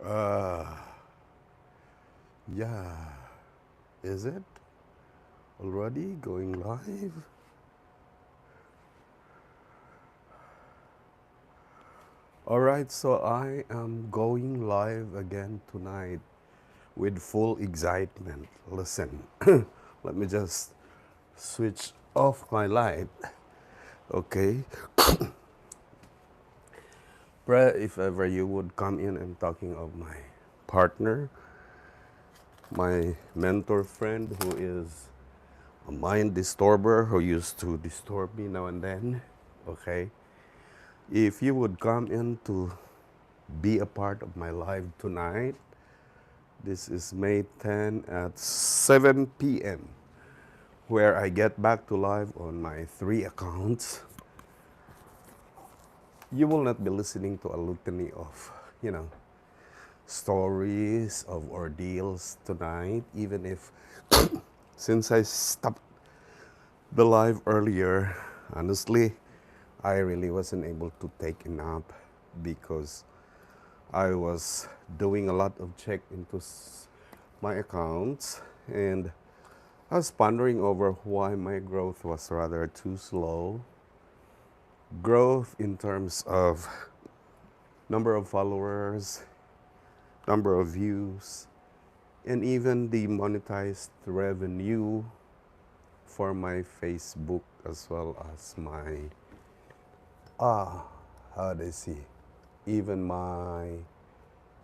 Uh, yeah, is it already going live? All right, so I am going live again tonight with full excitement. Listen, let me just switch off my light, okay? Brett, if ever you would come in, I'm talking of my partner, my mentor friend who is a mind disturber who used to disturb me now and then, okay? If you would come in to be a part of my live tonight, this is May 10 at 7 p.m., where I get back to live on my 3 accounts. You will not be listening to a litany of, you know, stories of ordeals tonight, even if, since I stopped the live earlier, honestly, I really wasn't able to take a nap because I was doing a lot of check into my accounts, and I was pondering over why my growth was rather too slow. Growth in terms of number of followers, number of views, and even the monetized revenue for my Facebook as well as my, how do I see, even my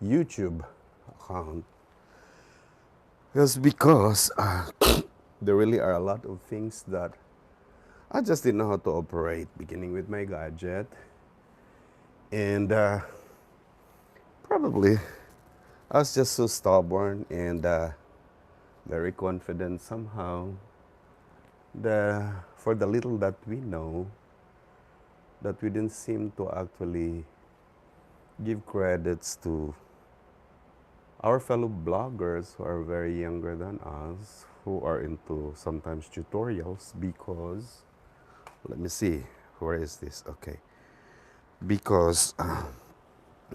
YouTube account. It's because there really are a lot of things that I just didn't know how to operate, beginning with my gadget. And probably I was just so stubborn and very confident somehow for the little that we know, that we didn't seem to actually give credits to our fellow bloggers who are very younger than us, who are into sometimes tutorials because, let me see, where is this? Okay. Because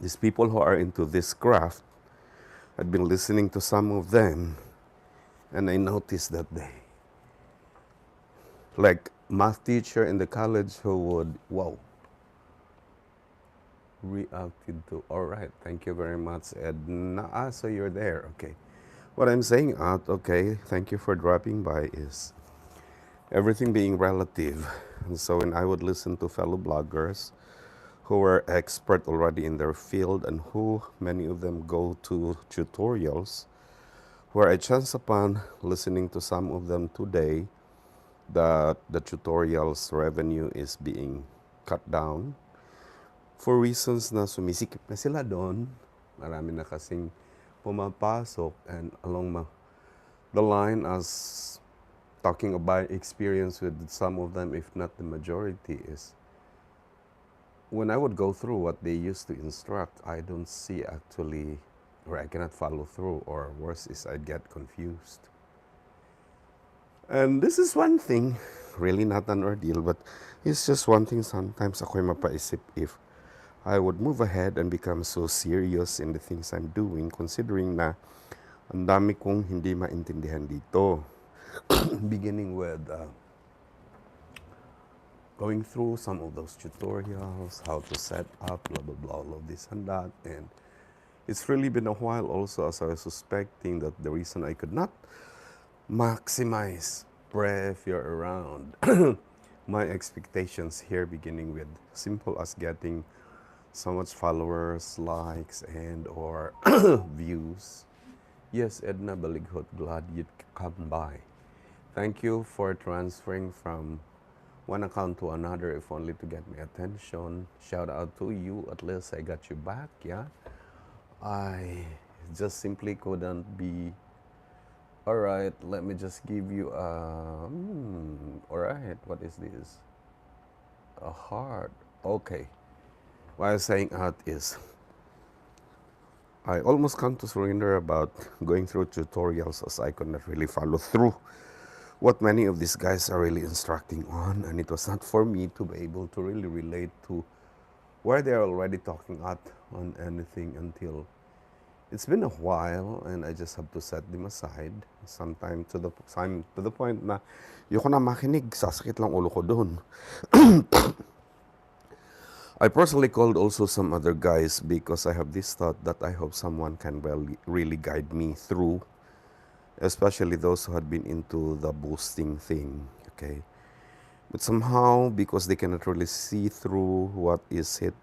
these people who are into this craft, I'd been listening to some of them, and I noticed that they, like math teacher in the college who would, wow, reacted to, all right, thank you very much, Edna. So you're there, okay. What I'm saying out, okay, thank you for dropping by, is everything being relative. And so when I would listen to fellow bloggers who were expert already in their field and who many of them go to tutorials, where I chance upon listening to some of them today that the tutorials revenue is being cut down for reasons na sumisikip na sila doon. Marami na kasing pumapasok, and along the line, as talking about experience with some of them, if not the majority, is when I would go through what they used to instruct, I don't see actually, or I cannot follow through, or worse is I get confused. And this is one thing, really not an ordeal, but it's just one thing sometimes ako'y mapaisip if I would move ahead and become so serious in the things I'm doing, considering na ang dami kong hindi maintindihan dito. Beginning with going through some of those tutorials, how to set up, blah, blah, blah, all of this and that. And it's really been a while also, as I was suspecting that the reason I could not maximize if you're around my expectations here, beginning with simple as getting so much followers, likes, and or views. Yes, Edna Balighot, glad you'd come by. Thank you for transferring from one account to another, if only to get my attention. Shout out to you, at least I got you back, yeah? just simply couldn't be. All right, let me just give you a. All right, what is this? A heart. Okay. What I was saying out is, I almost come to surrender about going through tutorials as I could not really follow through what many of these guys are really instructing on, and it was not for me to be able to really relate to where they're already talking at on anything until it's been a while, and I just have to set them aside. Sometime to the point na yoko na makinig, sasakit lang ulo ko doon. I personally called also some other guys because I have this thought that I hope someone can really guide me through, especially those who had been into the boosting thing, okay? But somehow, because they cannot really see through what is it,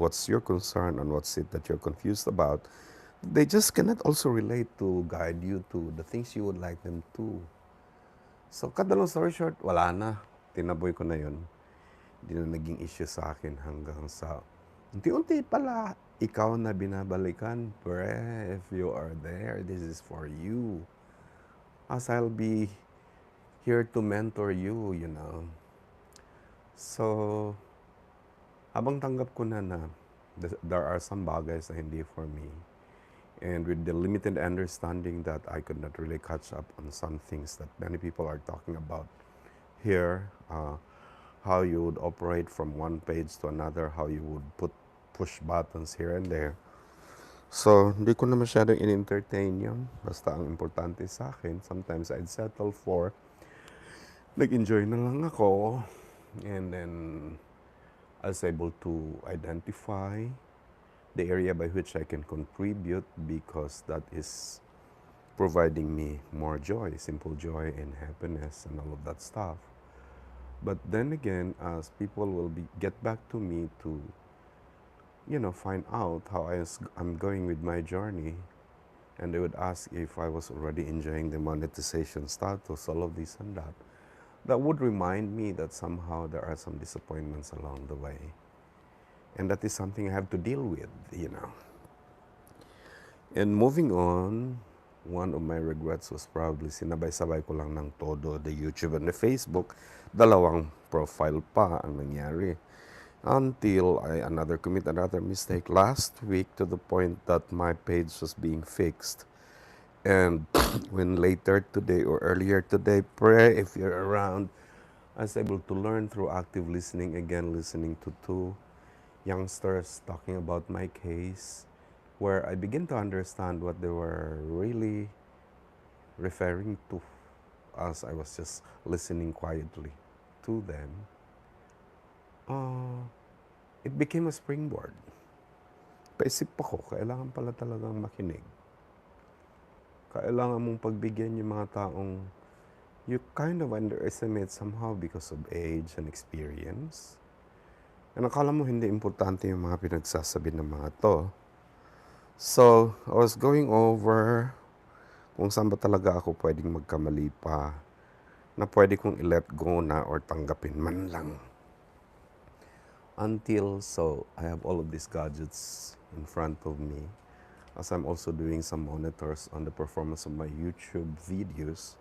what's your concern, and what's it that you're confused about, they just cannot also relate to guide you to the things you would like them to. So, cut the long story short, wala na. Tinaboy ko na yun. Hindi na naging issue sa akin hanggang sa unti-unti pala ikaw na binabalikan. Pre, if you are there, this is for you. As I'll be here to mentor you, you know. So, habang tanggap ko na there are some bagay na hindi for me, and with the limited understanding that I could not really catch up on some things that many people are talking about here, how you would operate from one page to another, how you would push buttons here and there. So, hindi ko na masyadong in-entertain yun. Basta ang importante sa akin, sometimes I'd settle for nag-enjoy na lang ako, and then I was able to identify the area by which I can contribute, because that is providing me more joy, simple joy and happiness and all of that stuff. But then again, as people will get back to me to, find out how I'm going with my journey, and they would ask if I was already enjoying the monetization status, all of this and that, that would remind me that somehow there are some disappointments along the way. And that is something I have to deal with, And moving on, one of my regrets was probably sinabay-sabay ko lang ng todo, the YouTube and the Facebook. Dalawang profile pa ang nangyari. Until I commit another mistake last week, to the point that my page was being fixed. And when later today or earlier today, pray if you're around, I was able to learn through active listening again, listening to two youngsters talking about my case, where I begin to understand what they were really referring to as I was just listening quietly to them. It became a springboard. Paisip ako, kailangan pala talagang makinig. Kailangan mong pagbigyan yung mga taong you kind of underestimate somehow because of age and experience. And akala mo hindi importante yung mga pinagsasabi ng mga to. So, I was going over kung saan ba talaga ako pwedeng magkamali pa, na pwede kong i-let go na or tanggapin man lang. Until, so, I have all of these gadgets in front of me, as I'm also doing some monitors on the performance of my YouTube videos.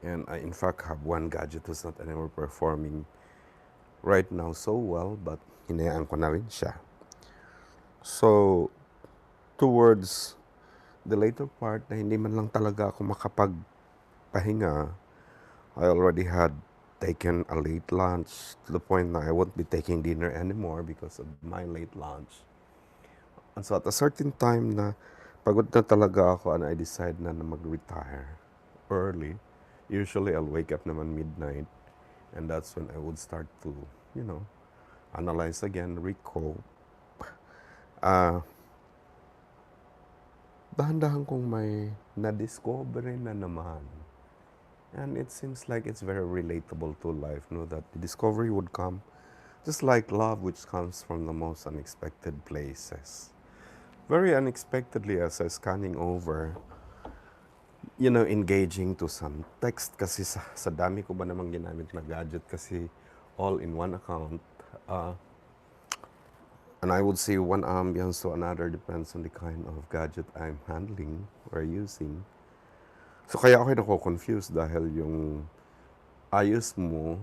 And I, in fact, have one gadget that's not anymore performing right now so well, but hinayaan ko na rin siya. So, towards the later part na hindi man lang talaga ako makapagpahinga, I already had taken a late lunch to the point na I won't be taking dinner anymore because of my late lunch. And so at a certain time na pagod na talaga ako, and I decide na mag-retire early. Usually I'll wake up naman midnight, and that's when I would start to, analyze again, recope. Dahan-dahan kong may na-discover na naman. And it seems like it's very relatable to life, that the discovery would come just like love, which comes from the most unexpected places. Very unexpectedly, as I was scanning over, engaging to some text, kasi sa dami ko ba namang ginamit na gadget, kasi all in one account, And I would say one ambience to another depends on the kind of gadget I'm handling or using. So kaya ako nako-confuse dahil yung ayos mo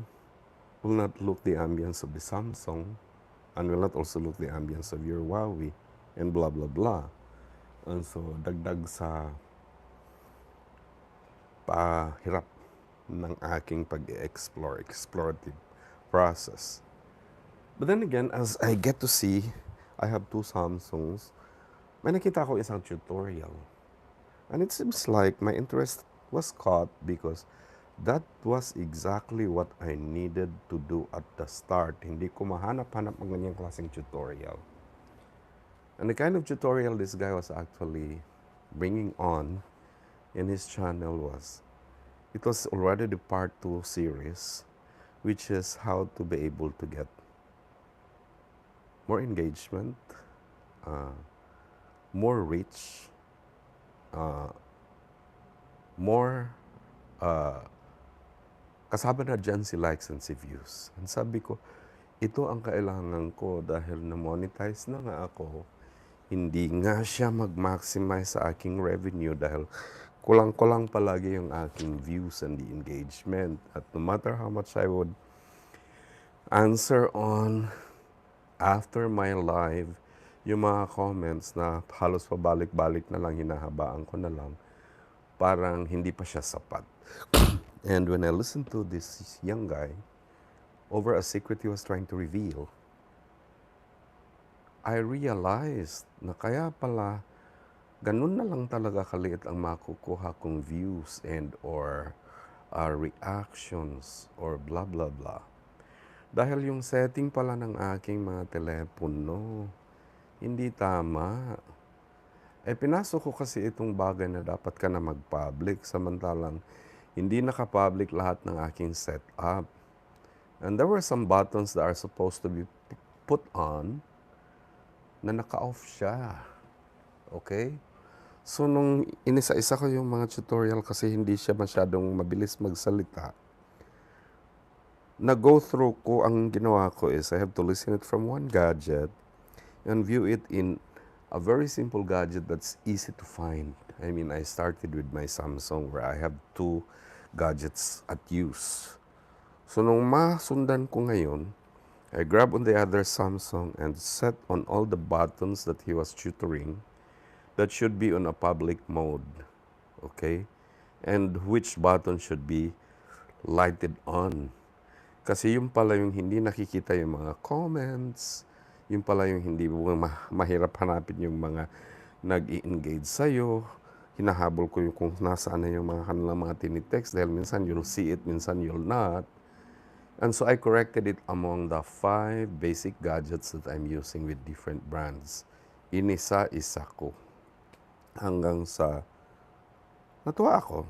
will not look the ambience of the Samsung and will not also look the ambience of your Huawei and blah blah blah. And so dagdag sa pahirap ng aking pag-explore, explorative process. But then again, as I get to see, I have two Samsungs, may nakita ko isang tutorial. And it seems like my interest was caught because that was exactly what I needed to do at the start. Hindi ko mahanap-hanap ng ganyang klaseng tutorial. And the kind of tutorial this guy was actually bringing on in his channel was, it was already the part 2 series, which is how to be able to get more engagement, more reach, more kasama na dyan si likes and si views. And sabi ko, ito ang kailangan ko dahil na-monetize na nga ako. Hindi nga siya mag-maximize sa aking revenue dahil kulang-kulang palagi yung aking views and the engagement. At no matter how much I would answer on after my live, yung mga comments na halos pabalik-balik na lang, hinahabaan ko na lang, parang hindi pa siya sapat. And when I listened to this young guy, over a secret he was trying to reveal, I realized na kaya pala ganun na lang talaga kaliit ang makukuha kong views and or reactions or blah blah blah. Dahil yung setting pala ng aking mga telepono, hindi tama. Pinasok ko kasi itong bagay na dapat ka na mag-public, samantalang hindi naka-public lahat ng aking setup. And there were some buttons that are supposed to be put on na naka-off siya. Okay? So, nung inisa-isa ko yung mga tutorial kasi hindi siya masyadong mabilis magsalita, na-go through ko, ang ginawa ko is I have to listen it from one gadget and view it in a very simple gadget that's easy to find. I mean, I started with my Samsung where I have two gadgets at use. So, nung masundan ko ngayon, I grab on the other Samsung and set on all the buttons that he was tutoring that should be on a public mode. Okay? And which button should be lighted on. Kasi yung pala yung hindi nakikita yung mga comments, yung pala yung hindi mo mahirap hanapin yung mga nag-i-engage sa'yo. Hinahabol ko yung kung nasaan na yung mga kanilang mga tinitext dahil minsan you'll see it, minsan you'll not. And so I corrected it among the 5 basic gadgets that I'm using with different brands. Inisa-isa ko. Hanggang sa natuwa ako.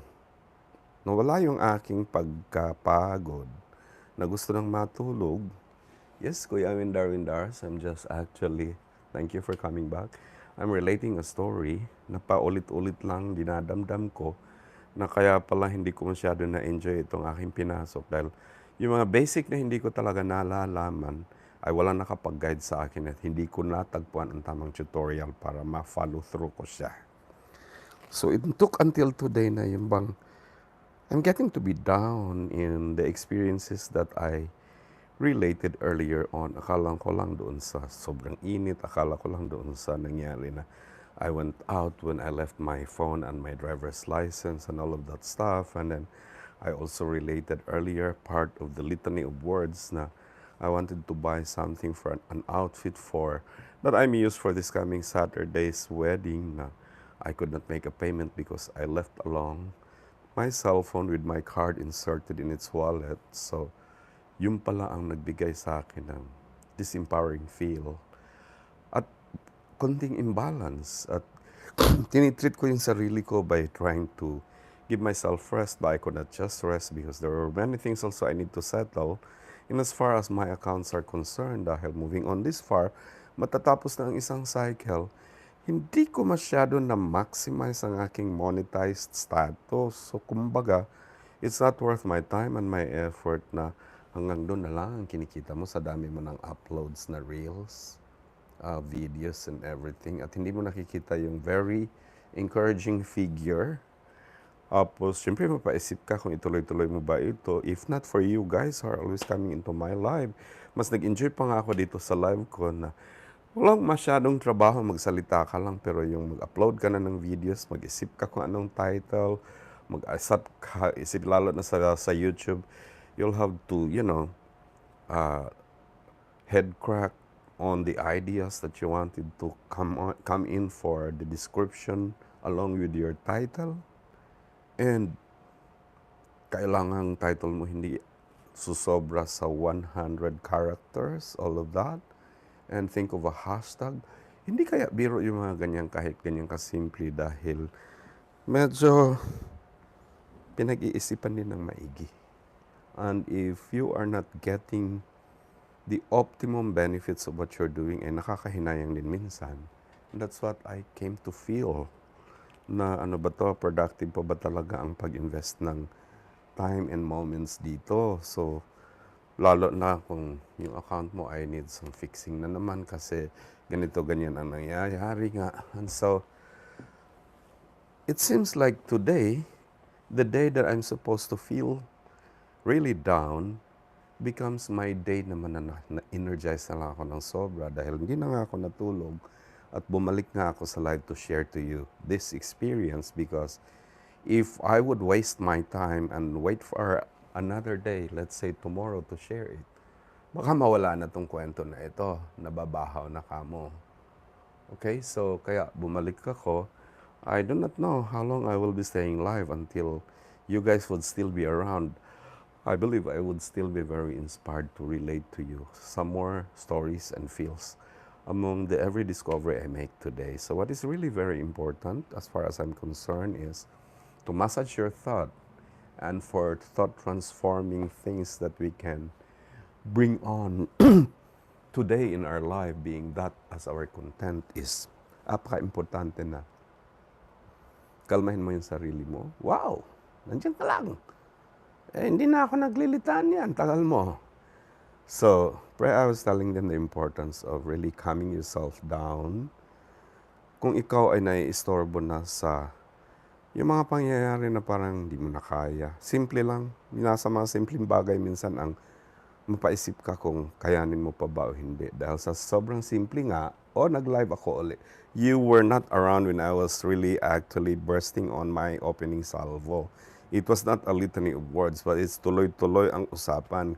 Nawala yung aking pagkapagod na gusto nang matulog. Yes, Kuya Windar, I'm just actually, thank you for coming back. I'm relating a story na paulit-ulit lang dinadamdam ko na kaya pala hindi ko masyado na-enjoy itong aking pinasok dahil yung mga basic na hindi ko talaga nalalaman ay wala nakapag-guide sa akin at hindi ko natagpuan ang tamang tutorial para ma-follow through ko siya. So it took until today na yung bang I'm getting to be down in the experiences that I related earlier on. Akala ko lang doon sa sobrang init, akala ko lang doon sa nangyari na I went out when I left my phone and my driver's license and all of that stuff. And then I also related earlier part of the litany of words na I wanted to buy something for an outfit for that I'm used for this coming Saturday's wedding na I could not make a payment because I left along my cell phone with my card inserted in its wallet. So, yun pala ang nagbigay sa akin ng disempowering feel. At konting imbalance. At tinitreat ko yung sarili ko by trying to give myself rest, but I could not just rest because there were many things also I need to settle. And as far as my accounts are concerned, dahil moving on this far, matatapos na ang isang cycle, hindi ko masyado na-maximize ang aking monetized status. So, kumbaga, it's not worth my time and my effort na hanggang doon na lang ang kinikita mo sa dami mo ng uploads na reels. videos and everything at hindi mo nakikita yung very encouraging figure. Tapos, syempre, mapaisip ka kung ituloy-tuloy mo ba ito. If not for you guys who are always coming into my live, mas nag-enjoy pa nga ako dito sa live ko na walang masyadong trabaho, magsalita ka lang, pero yung mag-upload ka na ng videos, mag-isip ka kung anong title, mag-isip ka, isip lalo na sa YouTube, you'll have to, uh, head crack on the ideas that you wanted to come in for the description along with your title. And kailangang title mo hindi susobra sa 100 characters, all of that. And think of a hashtag. Hindi kaya biro yung mga ganyan kahit ganyan kasimple dahil medyo pinag-iisipan din ng maigi. And if you are not getting the optimum benefits of what you're doing, ay nakakahinayang din minsan. And that's what I came to feel na ano ba to, productive pa ba talaga ang pag-invest ng time and moments dito. So, lalo na kung yung account mo ay need some fixing na naman kasi ganito, ganyan ang nangyayari nga. And so, it seems like today, the day that I'm supposed to feel really down, becomes my day naman na energize na lang ako ng sobra dahil hindi na nga ako natulog at bumalik nga ako sa live to share to you this experience because if I would waste my time and wait for another day, let's say tomorrow to share it, baka mawala na tong kwento na ito, nababahaw na kamo. Okay, so kaya bumalik ako. I do not know how long I will be staying live until you guys would still be around. I believe I would still be very inspired to relate to you some more stories and feels among the every discovery I make today. So what is really very important as far as I'm concerned is to massage your thought and for thought transforming things that we can bring on today in our life, being that as our content is apaka-importante na kalmahin mo yung sarili mo. Wow! Nandiyan ka lang. Hindi na ako naglilitan yan. Tagal mo. So, I was telling them the importance of really calming yourself down. Kung ikaw ay naiistorbo na sa yung mga pangyayari na parang hindi mo na kaya. Simple lang. Nasa mga simpleng bagay minsan ang mapaisip ka kung kayanin mo pa ba o hindi. Dahil sa sobrang simple nga, nag-live ako ulit. You were not around when I was really actually bursting on my opening salvo. It was not a litany of words, but it's tuloy-tuloy ang usapan.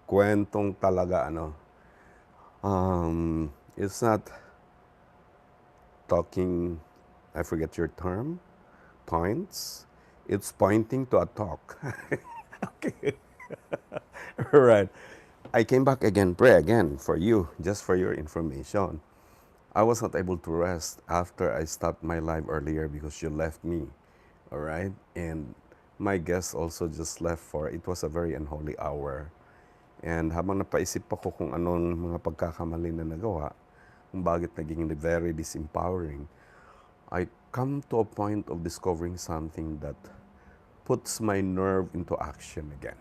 Kwentong talaga, it's not talking, I forget your term, points. It's pointing to a talk. Okay. Right. I came back again, pray again for you, just for your information. I was not able to rest after I stopped my live earlier because you left me. All right? And my guest also just left it was a very unholy hour. And habang napaisip ako kung anong mga pagkakamali na nagawa, kung bakit naging very disempowering, I come to a point of discovering something that puts my nerve into action again.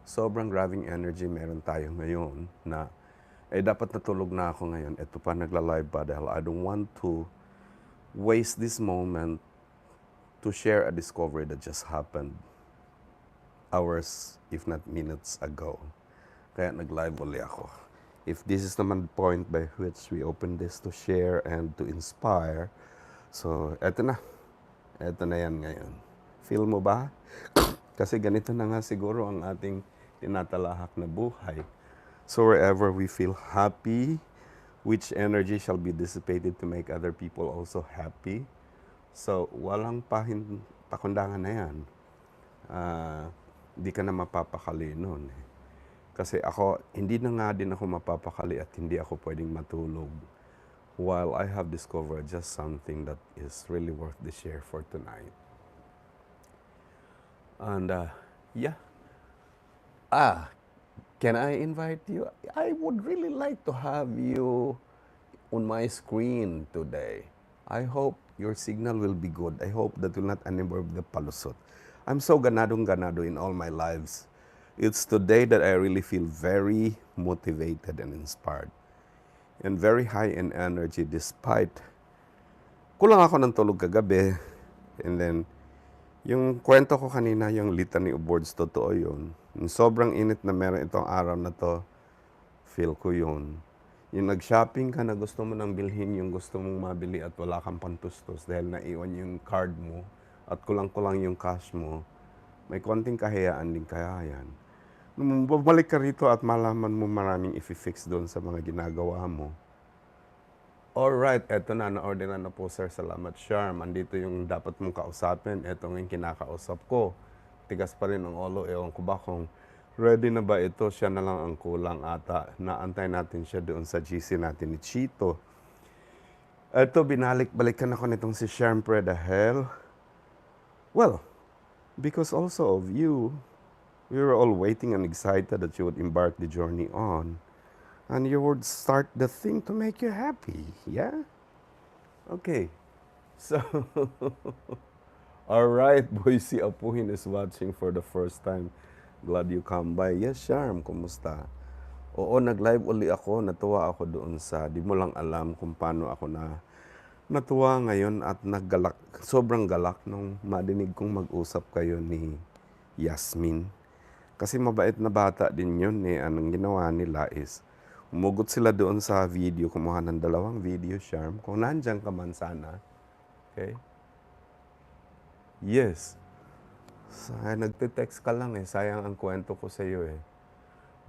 Sobrang graving energy meron tayo ngayon na dapat natulog na ako ngayon. Ito pa, nagla-live pa dahil I don't want to waste this moment to share a discovery that just happened hours, if not minutes ago. Kaya nag-live uli ako. If this is naman the point by which we open this to share and to inspire, so eto na. Eto na yan ngayon. Feel mo ba? Kasi ganito na nga siguro ang ating tinatalahak na buhay. So wherever we feel happy, which energy shall be dissipated to make other people also happy. So, walang pakundangan na yan. Di ka na mapapakali nun. Kasi ako, hindi na nga din ako mapapakali at hindi ako pwedeng matulog while I have discovered just something that is really worth the share for tonight. And, yeah. Can I invite you? I would really like to have you on my screen today. I hope your signal will be good. I hope that will not involve the palusot. I'm so ganado in all my lives. It's today that I really feel very motivated and inspired. and very high in energy despite kulang ako ng tulog kagabi. And then, yung kwento ko kanina, yung litany of words, totoo yun. Yung sobrang init na meron itong araw na to, feel ko yun. Yung nag-shopping ka na gusto mo nang bilhin yung gusto mong mabili at wala kang pantustos dahil naiwan yung card mo at kulang-kulang yung cash mo, may konting kahiyaan din kaya yan. Nung babalik ka rito at malaman mo maraming i-fix doon sa mga ginagawa mo. Alright, eto na, na-order na po sir. Salamat, Charm. Andito yung dapat mong kausapin. Eto yung kinakausap ko. Tigas pa rin ang ulo. Ewan ko ba kung ready na ba ito? Siya na lang ang kulang ata. Naantay natin siya doon sa GC natin ni Chito. Eto, binalik-balikan ako nitong si Charm pre dahil, well, because also of you, we were all waiting and excited that you would embark the journey on. And you would start the thing to make you happy, yeah? Okay. So, alright, Boise Apuhin is watching for the first time. Glad you come by. Yes, Charm, kumusta? Oo, nag-live uli ako. Natuwa ako doon sa, di mo lang alam kung paano ako natuwa ngayon at naggalak, sobrang galak nung madinig kong mag-usap kayo ni Yasmin. Kasi mabait na bata din yun eh. Anong ginawa nila is, umugot sila doon sa video, kumuha ng 2 video, Charm. Kung nandiyan ka man sana. Okay? Yes. Nagte-text ka lang eh. Sayang ang kwento ko sa iyo eh.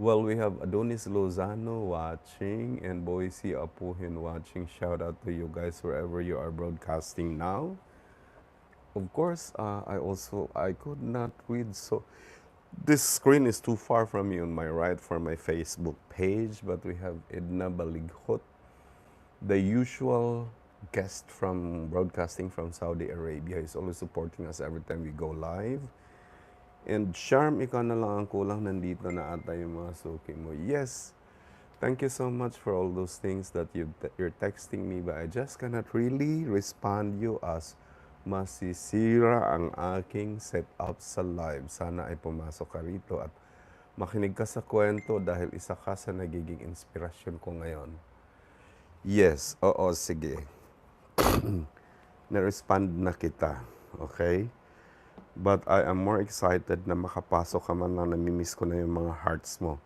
Well, we have Adonis Lozano watching and Boise Apuhin watching. Shout out to you guys wherever you are broadcasting now. Of course, I could not read so... This screen is too far from me on my right for my Facebook page, but we have Edna Balighot, the usual guest from broadcasting from Saudi Arabia. He's always supporting us every time we go live. And Charm, ikaw na lang ang kulang, nandito na ata yung mga suki mo. Yes, thank you so much for all those things that you're texting me, but I just cannot really respond you as masisira ang aking setup sa live. Sana ay pumasok ka rito at makinig ka sa kwento dahil isa ka sa nagiging inspirasyon ko ngayon. Yes, oo, sige. Na-respond na kita, okay? But I am more excited na makapasok ka man lang, namimiss ko na yung mga hearts mo.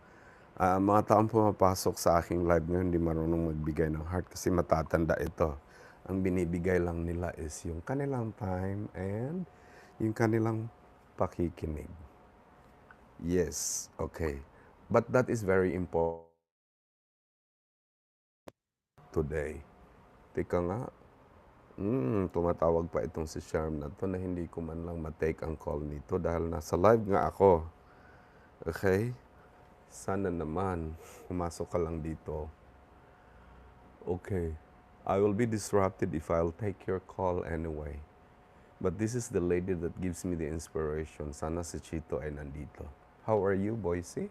Mga taong pumapasok sa aking live ngayon, hindi marunong magbigay ng heart kasi matatanda ito. Ang binibigay lang nila is yung kanilang time and yung kanilang pakikinig. Yes, okay. But that is very important today. Teka nga, tumatawag pa itong si Charm na to na hindi ko man lang matake ang call nito dahil nasa live nga ako. Okay? Sana naman, pumasok ka lang dito. Okay. I will be disrupted if I'll take your call anyway. But this is the lady that gives me the inspiration. Sana si Chito ay nandito. How are you, Boise?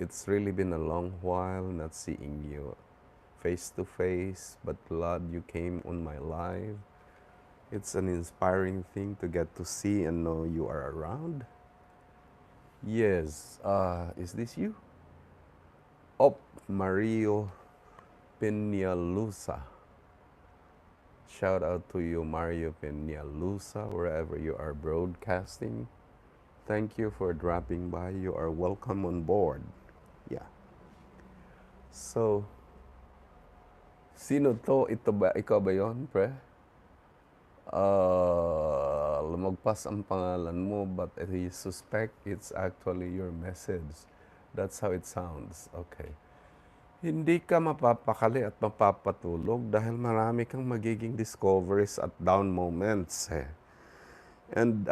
It's really been a long while not seeing you face to face, but glad you came on my live. It's an inspiring thing to get to see and know you are around. Yes, is this you? Mario Peñalusa. Shout out to you, Mario Peñalusa, wherever you are broadcasting. Thank you for dropping by. You are welcome on board. Yeah. So, sino to? Ito ba? Ikaw ba yun, pre? Lumagpas ang pangalan mo, but I suspect it's actually your message. That's how it sounds. Okay. Hindi ka mapapakali at mapapatulog dahil marami kang magiging discoveries at down moments. And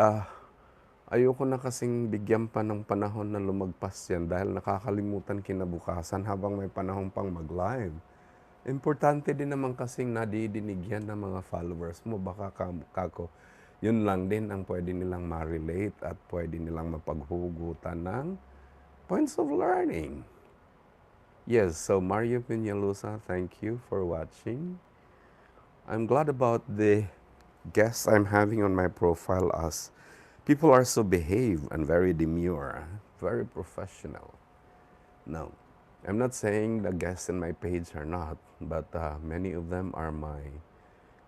ayoko na kasing bigyan pa ng panahon na lumagpas yan dahil nakakalimutan kinabukasan habang may panahon pang mag-live. Importante din naman kasing nadidinig yan ng mga followers mo. Baka kako, yun lang din ang pwede nilang ma-relate at pwede nilang mapaghugutan ng points of learning. Yes, so Mario Peñalusa, thank you for watching. I'm glad about the guests I'm having on my profile as people are so behaved and very demure, very professional. No. I'm not saying the guests in my page are not, but many of them are my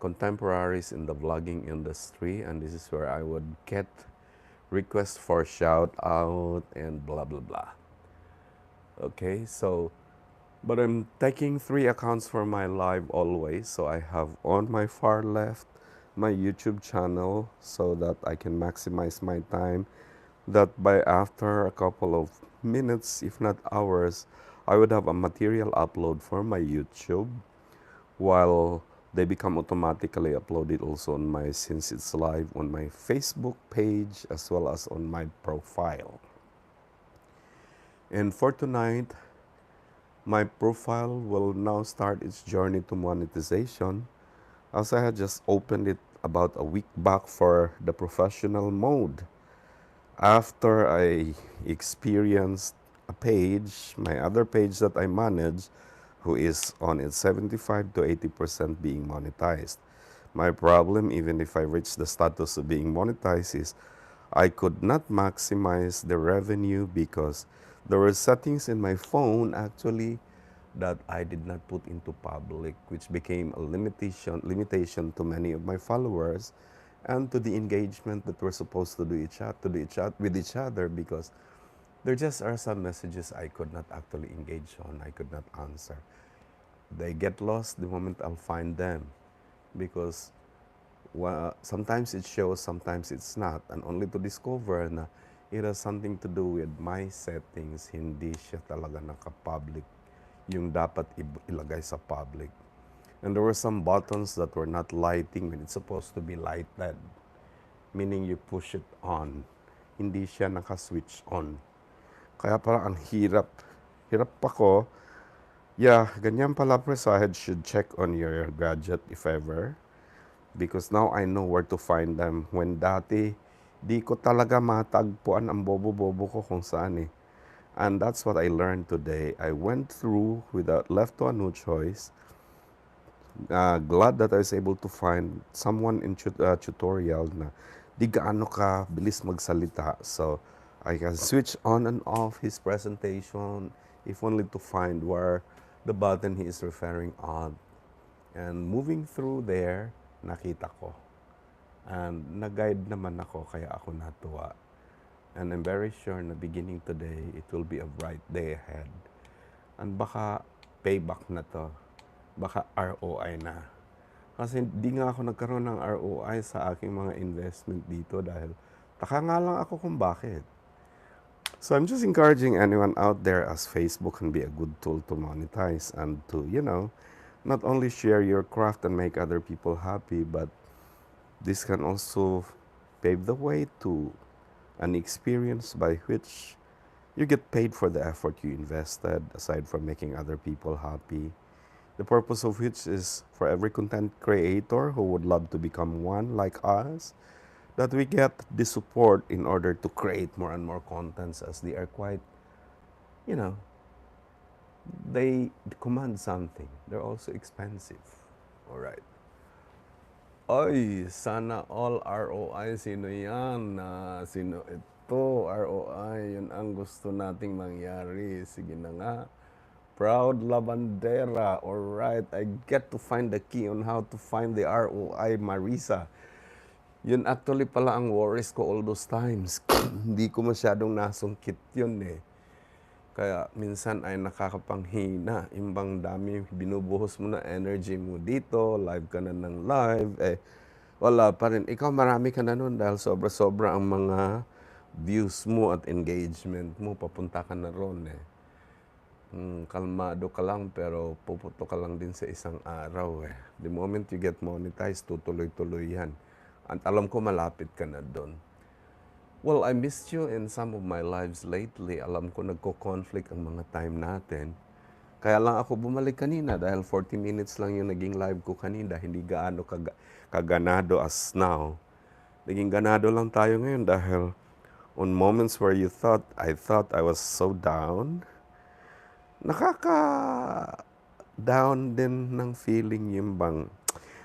contemporaries in the vlogging industry, and this is where I would get requests for shout out and blah blah blah. Okay, so but I'm taking 3 accounts for my live always. So I have on my far left my YouTube channel so that I can maximize my time. That by after a couple of minutes, if not hours, I would have a material upload for my YouTube while they become automatically uploaded also on my, since it's live, on my Facebook page as well as on my profile. And for tonight, my profile will now start its journey to monetization, as I had just opened it about a week back for the professional mode. After I experienced a page, my other page that I manage, who is on its 75 to 80% being monetized. My problem, even if I reach the status of being monetized, is I could not maximize the revenue because there were settings in my phone actually that I did not put into public, which became a limitation to many of my followers and to the engagement that we're supposed to do with each other, because there just are some messages I could not actually engage on, I could not answer. They get lost the moment I'll find them, because sometimes it shows, sometimes it's not, and only to discover na it has something to do with my settings, hindi siya talaga naka-public yung dapat ilagay sa public. And there were some buttons that were not lighting when it's supposed to be lighted, meaning you push it on, hindi siya naka-switch on. Kaya parang ang hirap ako. Yeah, ganyan pala, so I should check on your gadget if ever, because now I know where to find them. When dati, di ko talaga matagpuan ang bobo-bobo ko kung saan eh. And that's what I learned today. I went through without left to no choice. Glad that I was able to find someone in tutorial na di gaano ka bilis magsalita. So I can switch on and off his presentation if only to find where the button he is referring on. And moving through there, nakita ko. And nag-guide naman ako, kaya ako natuwa. And I'm very sure na beginning today, it will be a bright day ahead. And baka payback na to. Baka ROI na. Kasi di nga ako nagkaroon ng ROI sa aking mga investment dito dahil taka nga lang ako kung bakit. So I'm just encouraging anyone out there, as Facebook can be a good tool to monetize and to, not only share your craft and make other people happy, but this can also pave the way to an experience by which you get paid for the effort you invested, aside from making other people happy. The purpose of which is for every content creator who would love to become one like us, that we get the support in order to create more and more contents, as they are quite, they command something. They're also expensive. All right. Ay, sana all ROI. Sino yan? Sino ito? ROI, yun ang gusto nating mangyari. Sige na nga. Proud Lavandera. Alright, I get to find the key on how to find the ROI, Marisa. Yun actually pala ang worries ko all those times. Hindi ko masyadong nasungkit yun eh. Kaya minsan ay nakakapanghina. Imbang dami, binubuhos mo na energy mo dito, live ka na ng live, wala pa rin. Ikaw marami ka na nun dahil sobra-sobra ang mga views mo at engagement mo, papunta ka na ron eh. Kalmado ka lang pero puputo ka lang din sa isang araw eh. The moment you get monetized, tutuloy-tuloy yan. At alam ko malapit ka na doon. Well, I missed you in some of my lives lately. Alam ko nagko-conflict ang mga time natin. Kaya lang ako bumalik kanina dahil 40 minutes lang yung naging live ko kanina. Hindi gaano kaganado as now. Naging ganado lang tayo ngayon dahil on moments where I thought I was so down, nakaka-down din ng feeling yung bang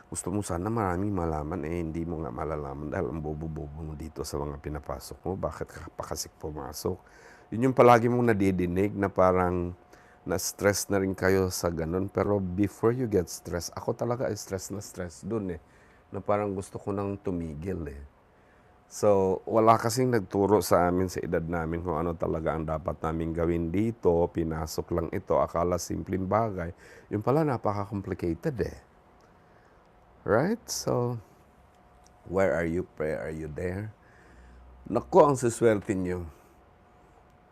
gusto mo sana maraming malaman, hindi mo nga malalaman dahil ang bobo-bobo mo dito sa mga pinapasok mo. Bakit ka pa kasi pumasok? Yun yung palagi mong nadidinig na parang na-stress na rin kayo sa ganun. Pero before you get stressed, ako talaga ay stress na stress dun eh. Na parang gusto ko nang tumigil eh. So, wala kasing nagturo sa amin sa edad namin kung ano talaga ang dapat namin gawin dito. Pinasok lang ito, akala simpleng bagay. Yung pala napaka-complicated eh. Right? So, where are you? Pray, are you there? Naku, ang siswerte nyo.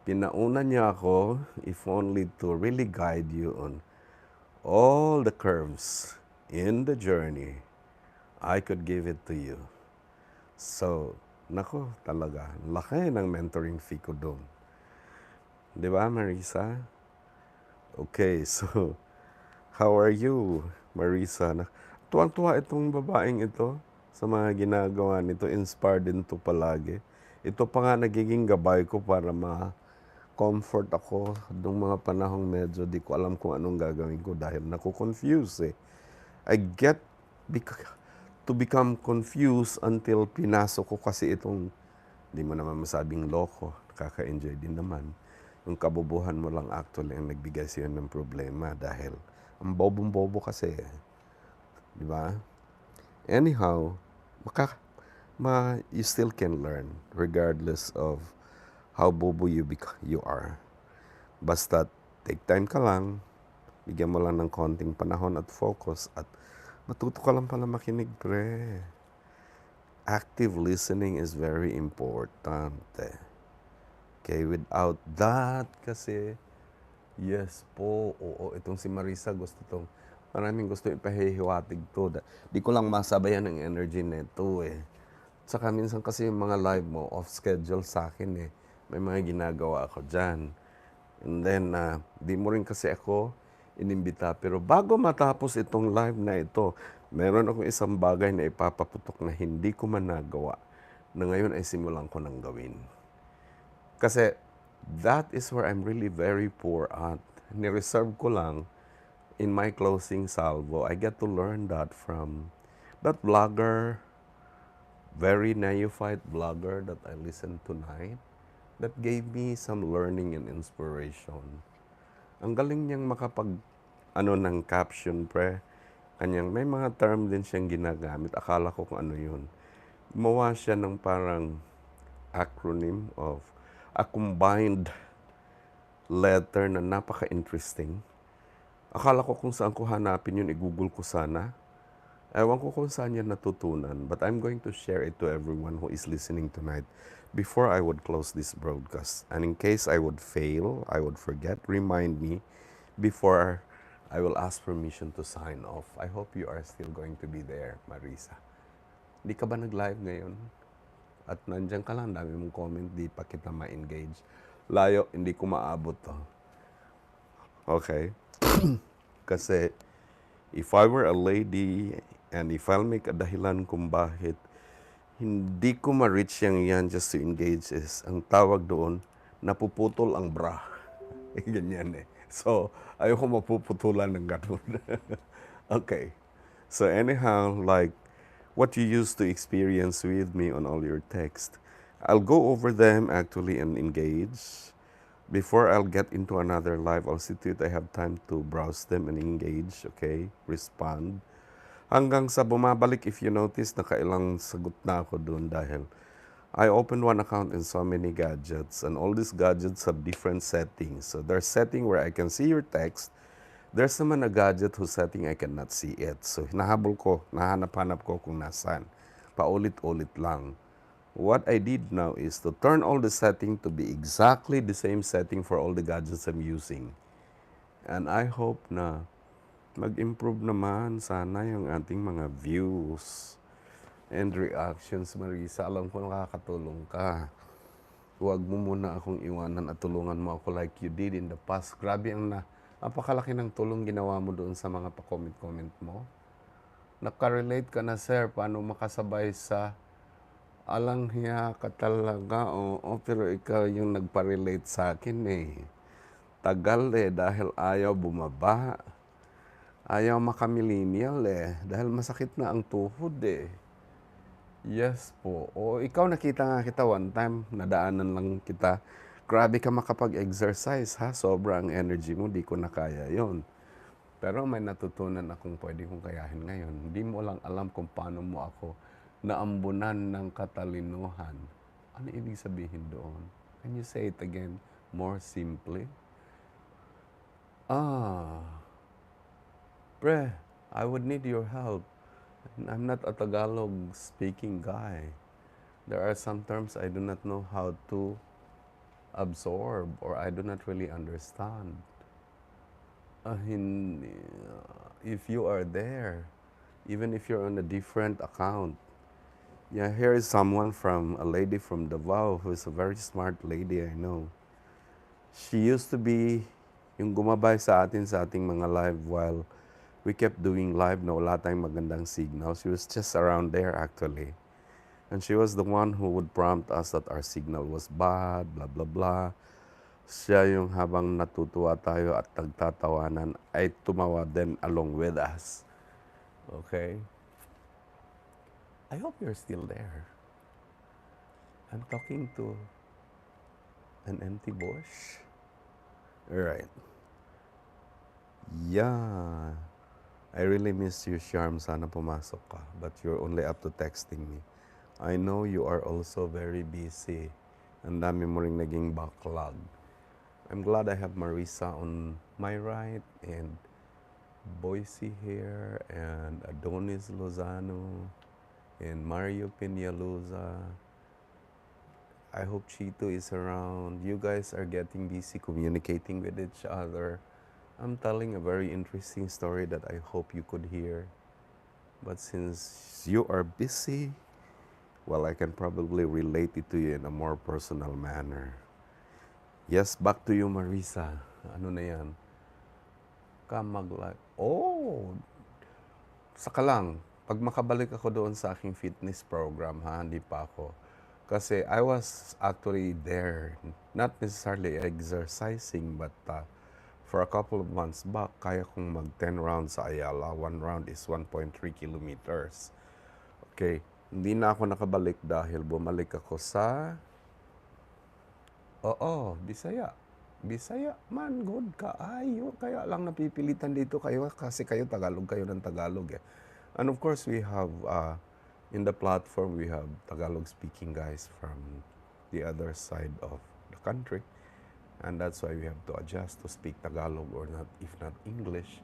Pinauna niya ako, if only to really guide you on all the curves in the journey. I could give it to you. So, nako, talaga, laki ng mentoring fee ko doon. Di ba, Marisa? Okay, so, how are you, Marisa? Tuwang-tuwa itong babaeng ito sa mga ginagawa nito. Inspired din to palagi. Ito pa nga nagiging gabay ko para ma-comfort ako nung mga panahong medyo di ko alam kung anong gagawin ko dahil naku-confuse eh. I get to become confused until pinasok ko kasi itong, di mo naman masabing loko, nakaka-enjoy din naman. Yung kabubuhan mo lang actually ang nagbigay sa'yo ng problema dahil ang bobong-bobo kasi, di ba? Anyhow, you still can learn regardless of how bobo you are. Basta take time ka lang, bigyan mo lang ng konting panahon at focus at matuto ka lang pala makinig, pre. Active listening is very important. Okay, without that, kasi, yes po, oo, itong si Marisa maraming gusto ipahihiwatig to. Di ko lang masabayan ng energy neto eh. Tsaka minsan kasi yung mga live mo, off-schedule sa akin eh. May mga ginagawa ako dyan. And then, di mo rin kasi ako inimbita. Pero bago matapos itong live na ito, meron akong isang bagay na ipapaputok na hindi ko man nagawa na ngayon ay simulan ko nang gawin. Kasi that is where I'm really very poor at. Nireserve ko lang in my closing salvo. I get to learn that from that vlogger, very neophyte vlogger that I listened tonight that gave me some learning and inspiration. Ang galing niyang ng caption, pre. Kanyang may mga term din siyang ginagamit. Akala ko kung ano yun. Gumawa siya ng parang acronym of a combined letter na napaka-interesting. Akala ko kung saan ko hanapin yun, i-google ko sana. Ewan ko kung saan yan natutunan. But I'm going to share it to everyone who is listening tonight before I would close this broadcast. And in case I would fail, I would forget, remind me before I will ask permission to sign off. I hope you are still going to be there, Marisa. Di ka ba nag-live ngayon? At nandyan ka lang, dami mong comment, di pa kita ma-engage. Layo, hindi ko maabot to. Okay? Kasi, if I were a lady, and if I'll make a dahilan kung bakit hindi ko ma-reach yan just to engage is, ang tawag doon, napuputol ang bra. Ganyan eh. So, ayoko mapuputulan ng ganun. Okay. So anyhow, like what you used to experience with me on all your text, I'll go over them actually and engage. Before I'll get into another live, I'll see to it I have time to browse them and engage, okay? Respond. Hanggang sa bumabalik, if you notice, nakailang sagot na ako doon dahil I opened one account in so many gadgets, and all these gadgets have different settings. So there's setting where I can see your text. There's naman a gadget whose setting I cannot see it. So hinahabol ko, nahanap-hanap ko kung nasaan. Paulit-ulit lang. What I did now is to turn all the setting to be exactly the same setting for all the gadgets I'm using. And I hope na mag-improve naman sana yung ating mga views and reactions, Marisa. Alam ko nakakatulong ka. Huwag mo muna akong iwanan at tulungan mo ako like you did in the past. Grabe ang napakalaki ng tulong ginawa mo doon sa mga pa-comment-comment mo. Nakarelate ka na, sir. Paano makasabay sa alanghiya ka talaga? Oo, pero ikaw yung nagpa-relate sa akin eh. Tagal eh, dahil ayaw bumaba. Ayaw makamillennial eh. Dahil masakit na ang tuhod eh. Yes po. O ikaw nakita nga kita one time, nadaanan lang kita. Grabe ka makapag-exercise ha, sobrang energy mo, di ko na kaya yon. Pero may natutunan akong pwede kong kayahin ngayon. Hindi mo lang alam kung paano mo ako naambunan ng katalinuhan. Ano ibig sabihin doon? Can you say it again more simply? Ah, pre, I would need your help. I'm not a Tagalog speaking guy. There are some terms I do not know how to absorb or I do not really understand. If you are there, even if you're on a different account, yeah, here is someone from a lady from Davao who is a very smart lady I know. She used to be yung gumabay sa ating mga live while we kept doing live na wala tayong magandang signal. She was just around there actually. And she was the one who would prompt us that our signal was bad, blah, blah, blah. Siya yung habang natutuwa tayo at nagtatawanan ay tumawa din along with us. Okay? I hope you're still there. I'm talking to an empty bush. Alright. Yeah. I really miss you, Sharm. Sana pumasok ka. But you're only up to texting me. I know you are also very busy. Ang dami mo ring naging backlog. I'm glad I have Marisa on my right and Boise here and Adonis Lozano and Mario Peñalosa. I hope Chito is around. You guys are getting busy communicating with each other. I'm telling a very interesting story that I hope you could hear. But since you are busy, well, I can probably relate it to you in a more personal manner. Yes, back to you, Marisa. Ano na yan? Oh, saka lang. Pag makabalik ako doon sa aking fitness program, ha, hindi pa ako. Kasi I was actually there, not necessarily exercising, but for a couple of months back, kaya kong mag 10 rounds sa Ayala. One round is 1.3 kilometers. Okay, hindi na ako nakabalik dahil bumalik ako sa... Oo, Bisaya. Bisaya man, good kaayo. Kaya lang napipilitan dito kayo kasi kayo Tagalog kayo ng Tagalog eh. And of course, we have, in the platform, we have Tagalog-speaking guys from the other side of the country. And that's why we have to adjust to speak Tagalog or not, if not English.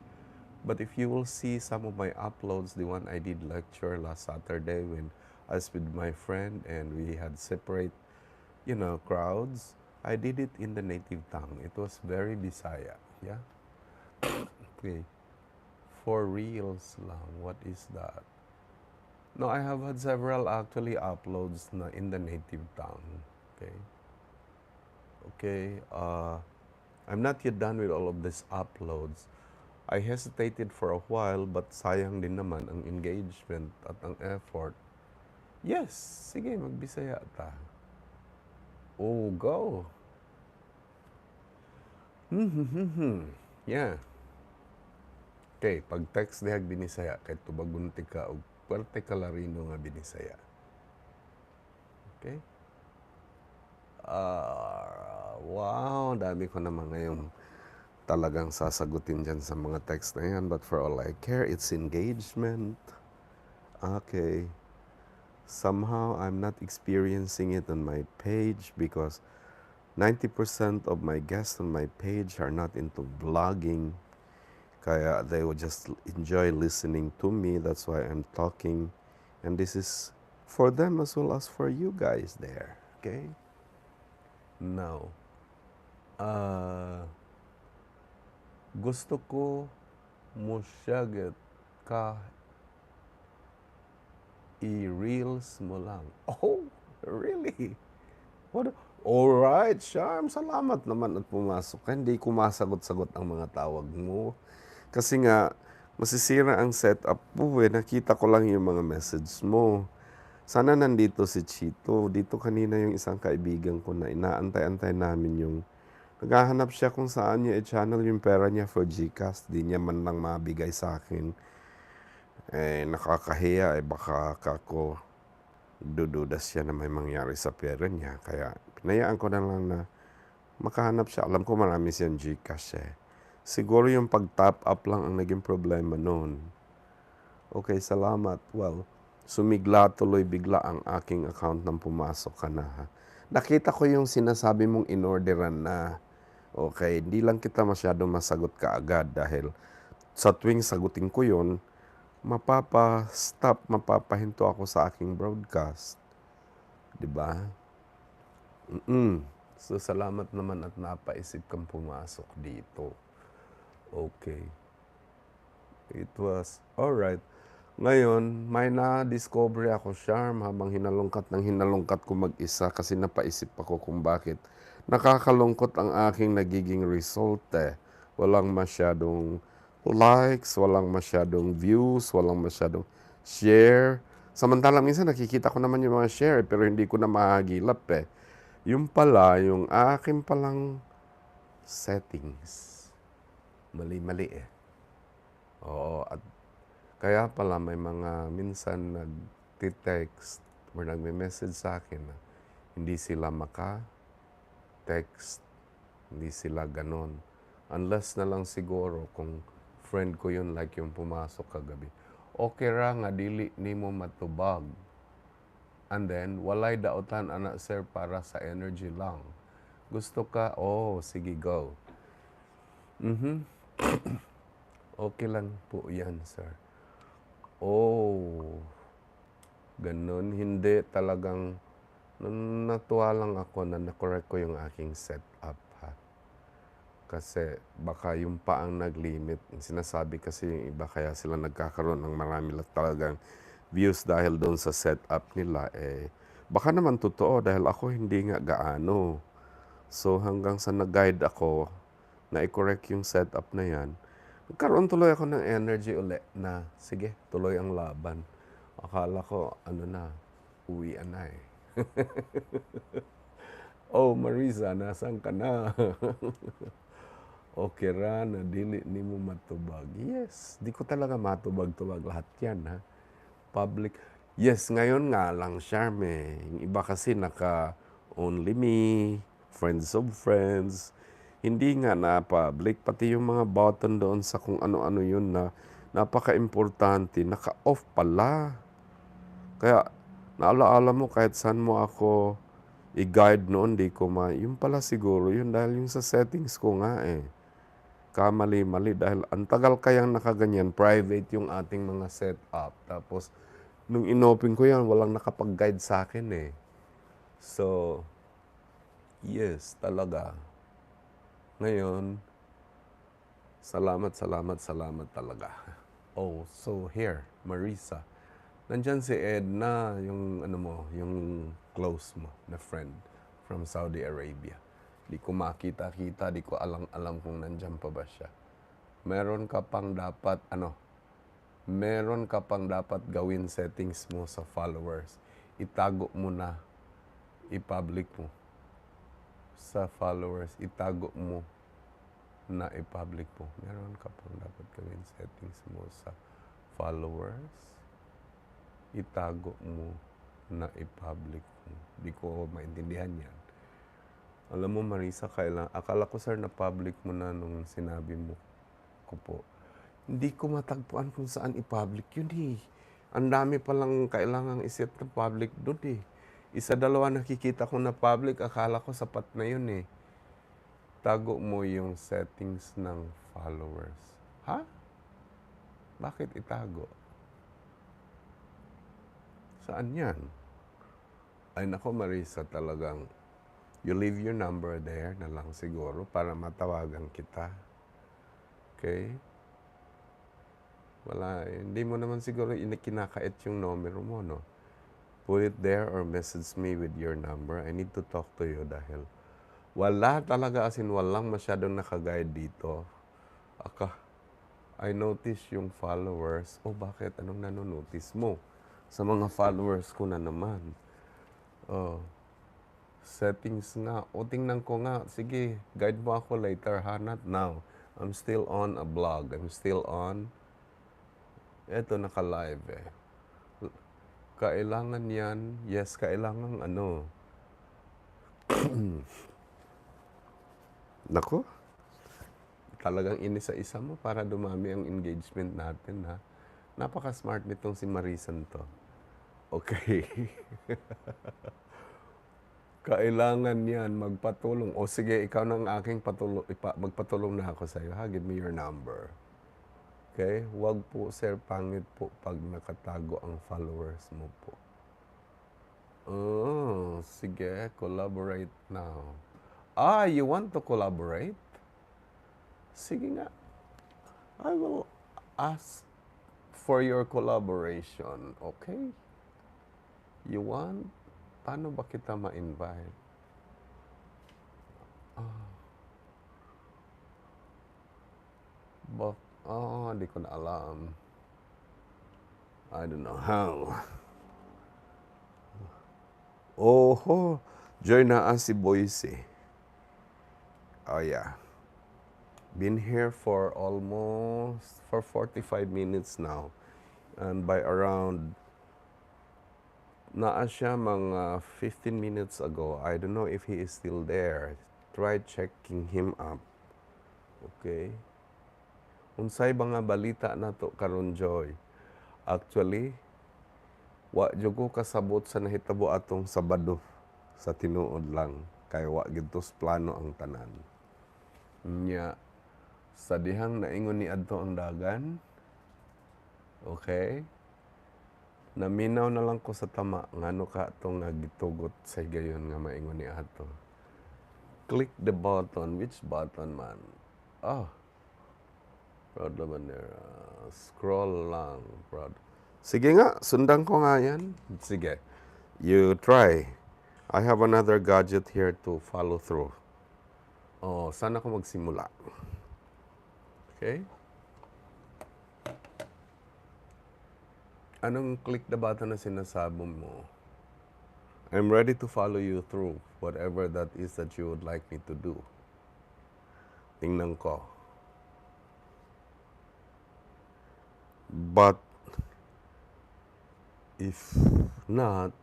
But if you will see some of my uploads, the one I did lecture last Saturday when I was with my friend and we had separate, crowds, I did it in the native tongue. It was very Bisaya, yeah? Okay. For reals lang, what is that? No, I have had several actually uploads na in the native tongue, okay? Okay, I'm not yet done with all of these uploads. I hesitated for a while, but sayang din naman ang engagement at ang effort. Yes, sige, magbisaya ta. Oh, go. Yeah. Okay, pag text dihag binisaya, kay tubagunti ka o puwerte ka larino nga binisaya. Okay? Wow, dami ko naman ngayong talagang sasagutin dyan sa mga text na yan. But for all I care, it's engagement. Okay. Somehow, I'm not experiencing it on my page because 90% of my guests on my page are not into vlogging. Kaya they would just enjoy listening to me. That's why I'm talking. And this is for them as well as for you guys there. Okay? Now, gusto ko mo siya ka i-reels mo lang. Oh, really? What? Alright, Charm. Salamat naman at pumasok. Hindi ko masagot-sagot ang mga tawag mo. Kasi nga, masisira ang setup po eh. Nakita ko lang yung mga message mo. Sana nandito si Chito. Dito kanina yung isang kaibigan ko na inaantay-antay namin yung naghahanap siya kung saan niya i-channel yung pera niya for GCash. Di niya man lang mabigay sa akin. Nakakahiya baka kako dududas siya na may mangyari sa pera niya. Kaya pinayaan ko na lang na makahanap siya. Alam ko marami siyang Gcash eh. Siguro yung pag-top up lang ang naging problema noon. Okay, salamat. Well, sumigla tuloy bigla ang aking account nang pumasok ka na. Ha? Nakita ko yung sinasabi mong inorderan na. Okay, hindi lang kita masyadong masagot kaagad dahil sa tuwing sagutin ko yun, mapapahinto ako sa aking broadcast. Diba? So, salamat naman at napaisip kang pumasok dito. Okay. It was, alright. Ngayon, may na-discover ako, Charm, habang hinalungkat ko mag-isa kasi napaisip ako kung bakit. Nakakalungkot ang aking nagiging result eh. Walang masyadong likes, walang masyadong views, walang masyadong share. Samantalang minsan nakikita ko naman yung mga share pero hindi ko na mahagilap eh. Yung pala, yung aking palang settings. Mali-mali eh. Oo, at kaya pala may mga minsan nag-text or nagme-message sa akin na hindi sila maka-text, hindi sila ganon. Unless na lang siguro kung friend ko yun like yung pumasok kagabi. Okay ra nga dili nimo matubag. And then, walay daotan anak sir para sa energy lang. Gusto ka? Oh, sige go. Okay lang po yan, sir. Oh, ganun. Hindi talagang, natuwa lang ako na nakorek ko yung aking setup, ha. Kasi baka yung pa ang nag-limit. Sinasabi kasi yung iba kaya sila nagkakaroon ng marami talagang views dahil doon sa setup nila. Eh, baka naman totoo dahil ako hindi nga gaano. So hanggang sa nag-guide ako na i-correct yung setup na yan, nagkaroon tuloy ako ng energy ulit na, sige, tuloy ang laban. Akala ko, uwian na eh. Oh, Marisa, nasaan ka na? Okay ra, na dili ni mo matubag. Yes, di ko talaga matubag-tubag lahat yan, ha? Public. Yes, ngayon nga lang, Charm eh. Yung iba kasi naka-only me, friends of friends. Hindi nga na public, pati yung mga button doon sa kung ano-ano yun na napaka-importante, naka-off pala. Kaya, naalaala mo kahit saan mo ako i-guide noon, di ko yung pala siguro, yun dahil yung sa settings ko nga eh. Kamali-mali dahil ang tagal kayang nakaganyan, private yung ating mga setup. Tapos, nung inopen ko yan, walang nakapag-guide sa akin eh. So, yes, talaga. Ngayon, salamat talaga. Oh, so here, Marisa. Nandyan si Edna, yung yung close mo na friend from Saudi Arabia. Di ko makita-kita, di ko alam kung nandyan pa ba siya. Meron ka pang dapat gawin settings mo sa followers. Itago mo na, i-public mo. Sa followers, itago mo na i-public mo. Meron ka pang dapat gawin settings mo sa followers. Itago mo na i-public mo. Di ko maintindihan yan. Alam mo, Marisa, akala ko, sir, na public mo na nung sinabi mo ko po. Hindi ko matagpuan kung saan i-public yun eh. Ang dami palang kailangang iset na public doon eh. Isa-dalawa nakikita ko na public, akala ko sapat na yun eh. Tago mo yung settings ng followers. Ha? Bakit itago? Saan yan? Ay nako, Marisa, talagang you leave your number there na lang siguro para matawagan kita. Okay? Wala, hindi mo naman siguro kinakait yung number mo, no? Put it there or message me with your number. I need to talk to you dahil wala talaga, as in walang masyadong nakaguide dito. I notice yung followers. Oh, bakit? Anong nanonotice mo? Sa mga followers ko na naman. Oh, settings nga. O, tingnan ko nga. Sige, guide mo ako later, ha? Not now. I'm still on a blog. I'm still on. Eto, naka-live eh. Kailangan yan. Yes, kailangan Nako, talagang inisa-isa mo para dumami ang engagement natin, ha? Napaka-smart nitong si Marisan to. Okay. Kailangan yan magpatulong. O sige, ikaw na ang aking patulong. Magpatulong na ako sa'yo, ha? Give me your number. Okay? Huwag po, sir, pangit po pag nakatago ang followers mo po. Oh, sige, collaborate now. Ah, you want to collaborate? Sige nga. I will ask for your collaboration, okay? You want? Paano ba kita ma-invite? Di ko na alam. I don't know how. Oho, join na si Boise. Oh yeah. Been here for almost 45 minutes now. And by around naa siya mga 15 minutes ago. I don't know if he is still there. Try checking him up. Okay? Unsay mga balita na to karon, Joy? Actually, wa jud ko kasabot sa nahitabo atong Sabado sa tinuod lang. Kay wa gid tos plano ang tanan. Nya, sa dihang naingon ni adto ang dagan, okay? Naminaw na lang ko sa tama ngano ka itong gitugot sa gayon nga maingon ni ato. Click the button. Which button man? Proud Labanera. Scroll lang, proud. Sige nga, sundan ko nga yan. Sige. You try. I have another gadget here to follow through. Oh, saan ako magsimula? Okay? Anong click the button na sinasabi mo? I'm ready to follow you through whatever that is that you would like me to do. Tingnan ko. But if not,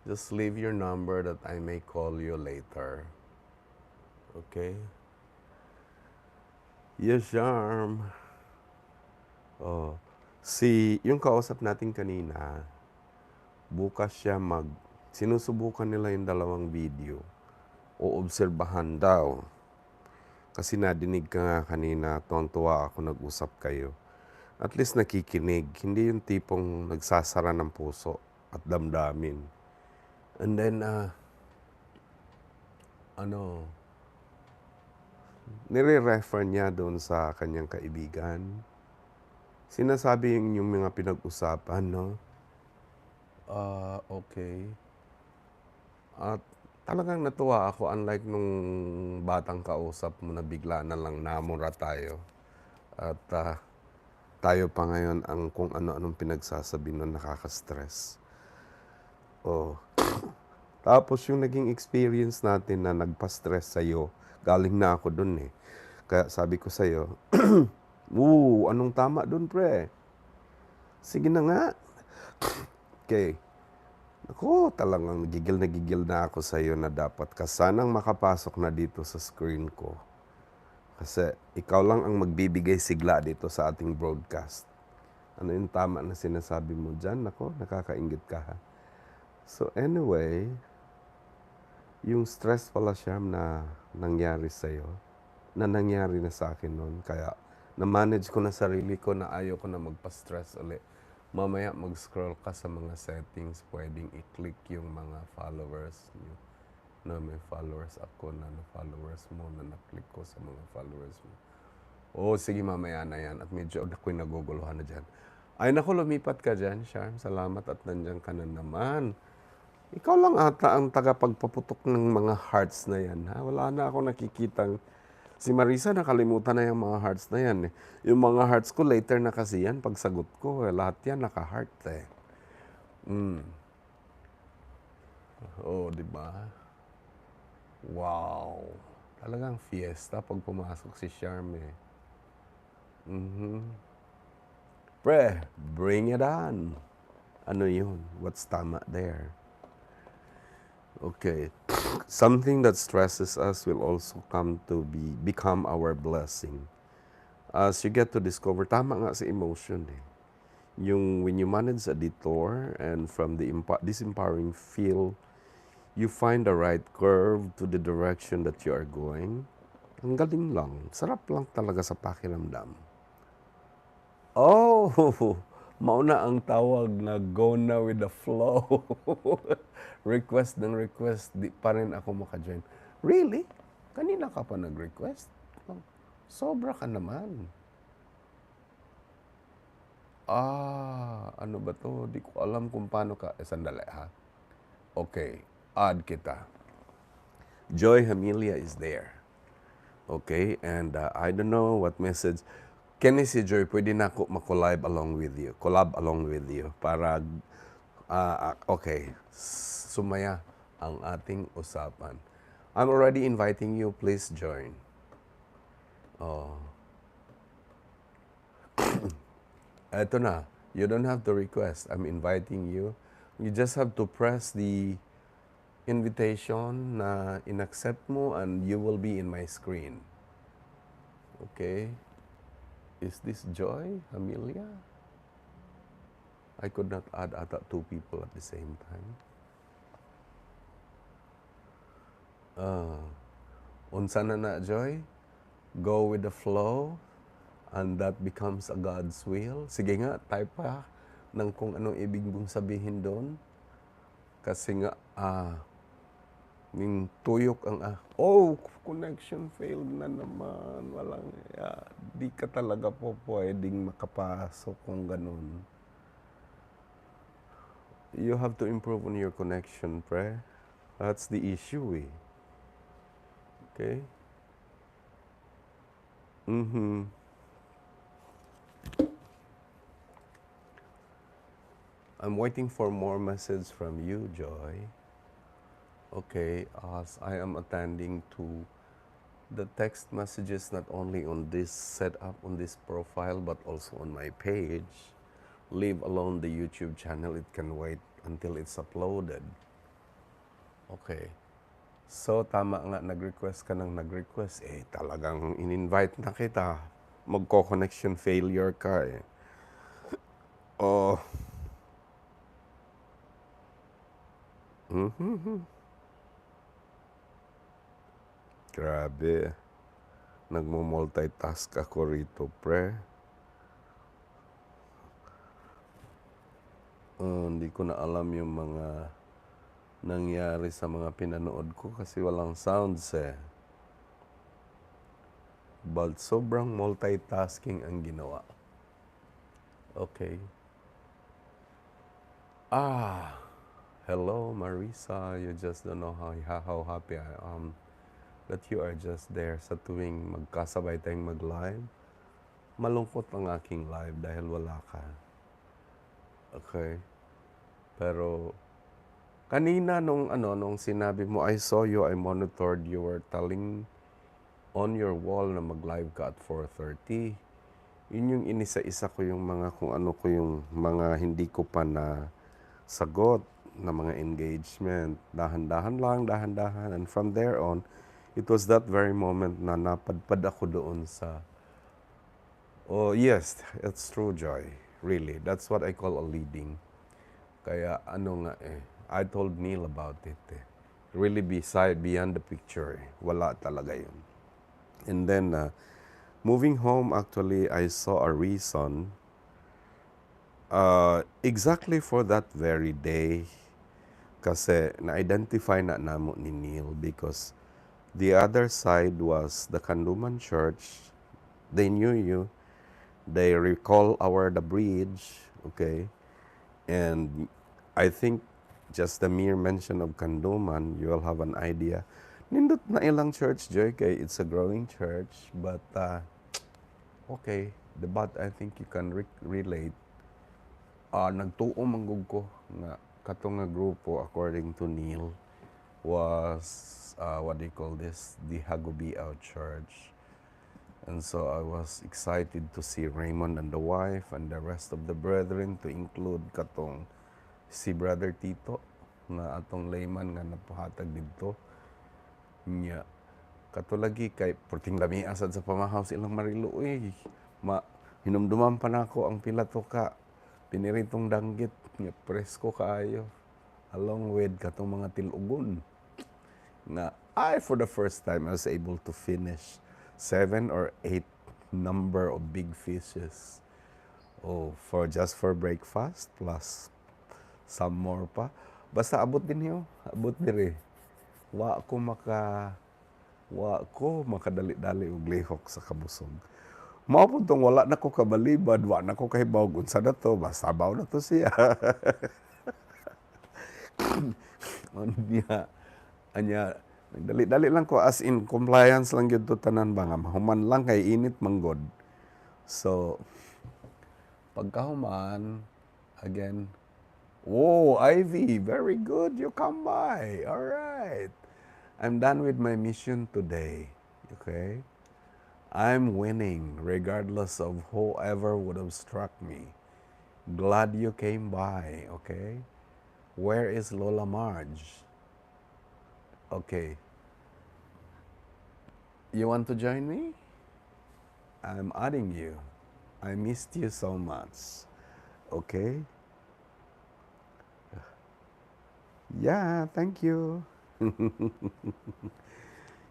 just leave your number that I may call you later. Okay? Yes, Charm. Oh, yung kausap natin kanina, bukas siya sinusubukan nila yung dalawang video. O obserbahan daw. Kasi nadinig ka nga kanina, tuwang-tuwa ako nag-usap kayo. At least nakikinig. Hindi yung tipong nagsasara ng puso at damdamin. And then, nire-refer niya doon sa kanyang kaibigan. Sinasabi yung mga pinag-usapan, no? Okay. At talagang natuwa ako, unlike nung batang kausap mo na bigla na lang namura tayo. At tayo pa ngayon ang kung ano-anong pinagsasabi nun nakaka-stress. Oh. Tapos yung naging experience natin na nagpa-stress sa'yo, galing na ako dun eh. Kaya sabi ko sa'yo, anong tama dun, pre? Sige na nga. Okay. Ako, talagang gigil na ako sa'yo na dapat ka sanang makapasok na dito sa screen ko. Kasi ikaw lang ang magbibigay sigla dito sa ating broadcast. Ano yung tama na sinasabi mo dyan? Ako, nakakaingit ka ha. So anyway, yung stress pala siya na nangyari sa'yo, na nangyari na sa akin noon. Kaya na-manage ko na sarili ko na ayaw ko na magpa-stress ulit. Mamaya mag-scroll ka sa mga settings, pwedeng i-click yung mga followers niyo. Na may followers ako na followers mo, na na-click ko sa mga followers mo. Sige mamaya na yan. At medyo ako'y naguguluhan na dyan. Ay naku, lumipat ka dyan, Charm. Salamat at nandiyan ka na naman. Ikaw lang ata ang tagapagpaputok ng mga hearts na yan. Ha? Wala na ako nakikitang... Si Marisa nakalimutan na yung mga hearts na yan. Eh. Yung mga hearts ko, later na kasi yan. Pagsagot ko, lahat yan naka-heart eh. Diba? Wow. Talagang fiesta pag pumasok si Charme. Pre, bring it on. Ano yun? What's tama there? Okay. Something that stresses us will also come to become our blessing. As you get to discover, tama nga sa emotion eh. Yung when you manage a detour and from the disempowering feel, you find the right curve to the direction that you are going. Ang galing lang. Sarap lang talaga sa pakiramdam. Oh, mauna ang tawag na go na with the flow. Request ng request, di pa rin ako makajoin. Really? Kanina ka pa nag-request? Sobra ka naman. Ano ba to? Di ko alam kung paano ka. Sandali ha. Okay, add kita. Joy Hamilia is there. Okay, and I don't know what message. Kenny si Joy, pwede na ako makolab along with you. Collab along with you. Para, okay, sumaya ang ating usapan. I'm already inviting you. Please join. Oh. Eto na. You don't have to request. I'm inviting you. You just have to press the invitation na in-accept mo and you will be in my screen. Okay? Is this Joy, Amelia? I could not add two people at the same time. Unsa na Joy? Go with the flow and that becomes a God's will. Sige nga, type pa ng kung anong ibig mong sabihin doon. Kasi nga, ning tuyok ang connection failed na naman. Walang, di ka talaga po pwedeng makapasok kung ganun. You have to improve on your connection, pre. That's the issue, eh. Okay? I'm waiting for more message from you, Joy. Okay, as I am attending to the text messages not only on this setup, on this profile, but also on my page. Leave alone the YouTube channel, it can wait until it's uploaded. Okay. So, tama nga, nag-request ka ng nag-request. Talagang in-invite na kita. Magko-connection failure ka eh. Oh. Grabe. Nagmo-multitask ako rito, pre. Hindi ko na alam yung mga nangyari sa mga pinanood ko kasi walang sounds eh. But sobrang multitasking ang ginawa. Okay. Hello Marisa, you just don't know how happy I am that you are just there sa tuwing magkasabay tayong mag-live. Malungkot ang aking live dahil wala ka. Okay. Pero kanina nung sinabi mo, I saw you, I monitored, you were telling on your wall na mag-live ka at 4:30. Yun yung inisa-isa ko yung mga kung ano ko yung mga hindi ko pa na sagot na mga engagement. Dahan-dahan lang, dahan-dahan. And from there on, it was that very moment na napadpad ako doon sa, oh yes, it's true, Joy. Really, that's what I call a leading. Kaya I told Neil about it eh. Really beyond the picture eh. Wala talaga yun. And then, moving home, actually, I saw a reason exactly for that very day kasi na-identify na namo ni Neil because the other side was the Kanduman Church. They knew you. They recall the bridge, okay? And I think just the mere mention of Kanduman, you will have an idea. Nindot na ilang church, Joy, kay it's a growing church, but okay, but I think you can relate. Nagtuo manggug ko nga katong nga grupo, according to Neil, was what they call this, the Hagubiao Church. And so I was excited to see Raymond and the wife and the rest of the brethren, to include katong si Brother Tito, nga atong layman nga napahatag dito nya katulagi kay porting lami asad sa pamahaw silang marilo hinumduman pa nako ang pila to ka piniritong danggit nga presko kaayo along with katong mga tilugon na for the first time I was able to finish 7 or 8 number of big fishes. For breakfast plus some more pa. Basta abot din yo, abot diri. Wa ko makadali-dali og lihok sa kabusog. Mao pud tong wala na ko kabalibad, wa na ko kahibaw unsa na to, basta baw na to siya. Anya dali-dali lang ko as in compliance lang gyud to tanan ba nga mahuman lang kay init manggod. So pagkahuman again, Ivy, very good, you come by. All right. I'm done with my mission today. Okay? I'm winning regardless of whoever would have struck me. Glad you came by, okay? Where is Lola Marge? Okay. You want to join me? I'm adding you. I missed you so much. Okay? Yeah, thank you.